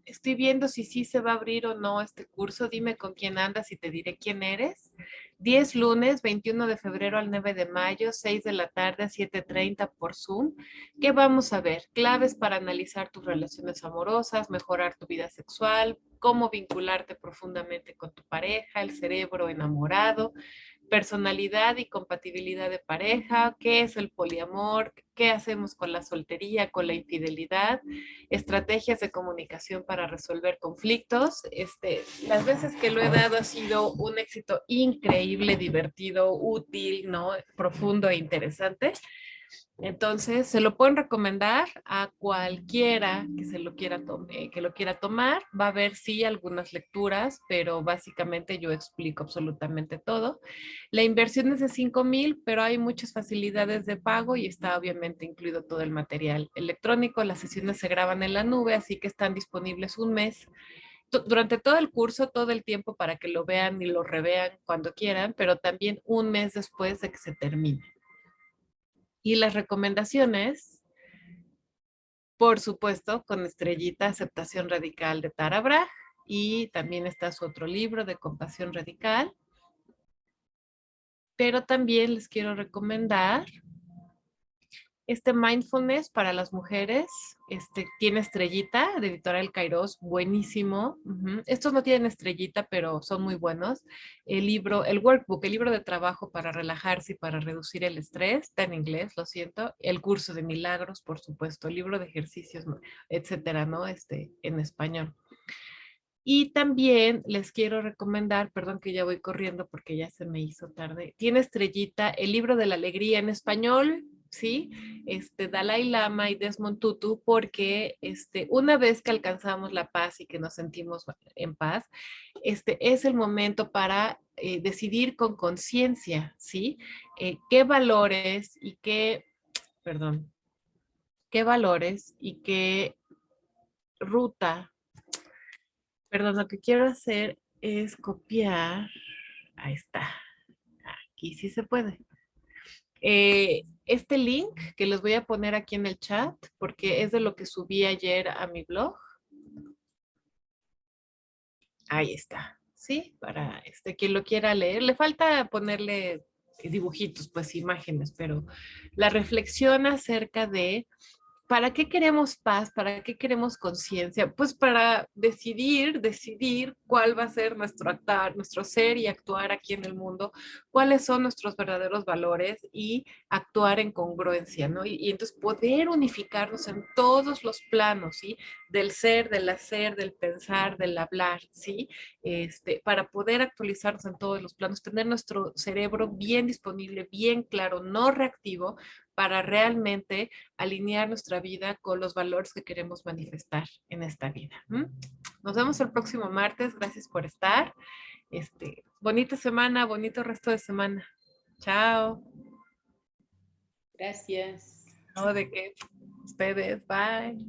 estoy viendo si sí se va a abrir o no este curso. Dime con quién andas y te diré quién eres. 10 lunes, 21 de febrero al 9 de mayo, 6 de la tarde a 7:30 por Zoom. ¿Qué vamos a ver? Claves para analizar tus relaciones amorosas, mejorar tu vida sexual, cómo vincularte profundamente con tu pareja, el cerebro enamorado, personalidad y compatibilidad de pareja, qué es el poliamor, qué hacemos con la soltería, con la infidelidad, estrategias de comunicación para resolver conflictos. Las veces que lo he dado ha sido un éxito increíble, divertido, útil, ¿no? Profundo e interesante. Entonces, se lo pueden recomendar a cualquiera que se lo quiera que lo quiera tomar. Va a haber sí algunas lecturas, pero básicamente yo explico absolutamente todo. La inversión es de 5,000, pero hay muchas facilidades de pago y está obviamente incluido todo el material electrónico. Las sesiones se graban en la nube, así que están disponibles un mes durante todo el curso, todo el tiempo para que lo vean y lo revean cuando quieran, pero también un mes después de que se termine. Y las recomendaciones, por supuesto, con estrellita, Aceptación Radical de Tara Brach, y también está su otro libro de Compasión Radical. Pero también les quiero recomendar Mindfulness para las mujeres. Tiene estrellita de Editorial Kairos, buenísimo. Estos no tienen estrellita, pero son muy buenos. El libro, el workbook, el libro de trabajo para relajarse y para reducir el estrés, está en inglés, lo siento. El curso de milagros, por supuesto, el libro de ejercicios, etcétera, ¿no? En español. Y también les quiero recomendar, perdón que ya voy corriendo porque ya se me hizo tarde, tiene estrellita el libro de la alegría en español, ¿sí? Dalai Lama y Desmond Tutu, porque una vez que alcanzamos la paz y que nos sentimos en paz, es el momento para decidir con conciencia, ¿sí? ¿Qué valores y qué valores y qué ruta? Perdón, lo que quiero hacer es copiar. Ahí está. Aquí sí se puede. Este link que les voy a poner aquí en el chat, porque es de lo que subí ayer a mi blog. Ahí está. ¿Sí? Para quien lo quiera leer. Le falta ponerle dibujitos, pues imágenes, pero la reflexión acerca de ¿para qué queremos paz? ¿Para qué queremos conciencia? Pues para decidir cuál va a ser nuestro actuar, nuestro ser y actuar aquí en el mundo, cuáles son nuestros verdaderos valores y actuar en congruencia, ¿no? Y entonces poder unificarnos en todos los planos, ¿sí? Del ser, del hacer, del pensar, del hablar, ¿sí? Para poder actualizarnos en todos los planos, tener nuestro cerebro bien disponible, bien claro, no reactivo, para realmente alinear nuestra vida con los valores que queremos manifestar en esta vida. Nos vemos el próximo martes. Gracias por estar. Bonita semana, bonito resto de semana. Chao. Gracias. No, de qué. Ustedes. Bye.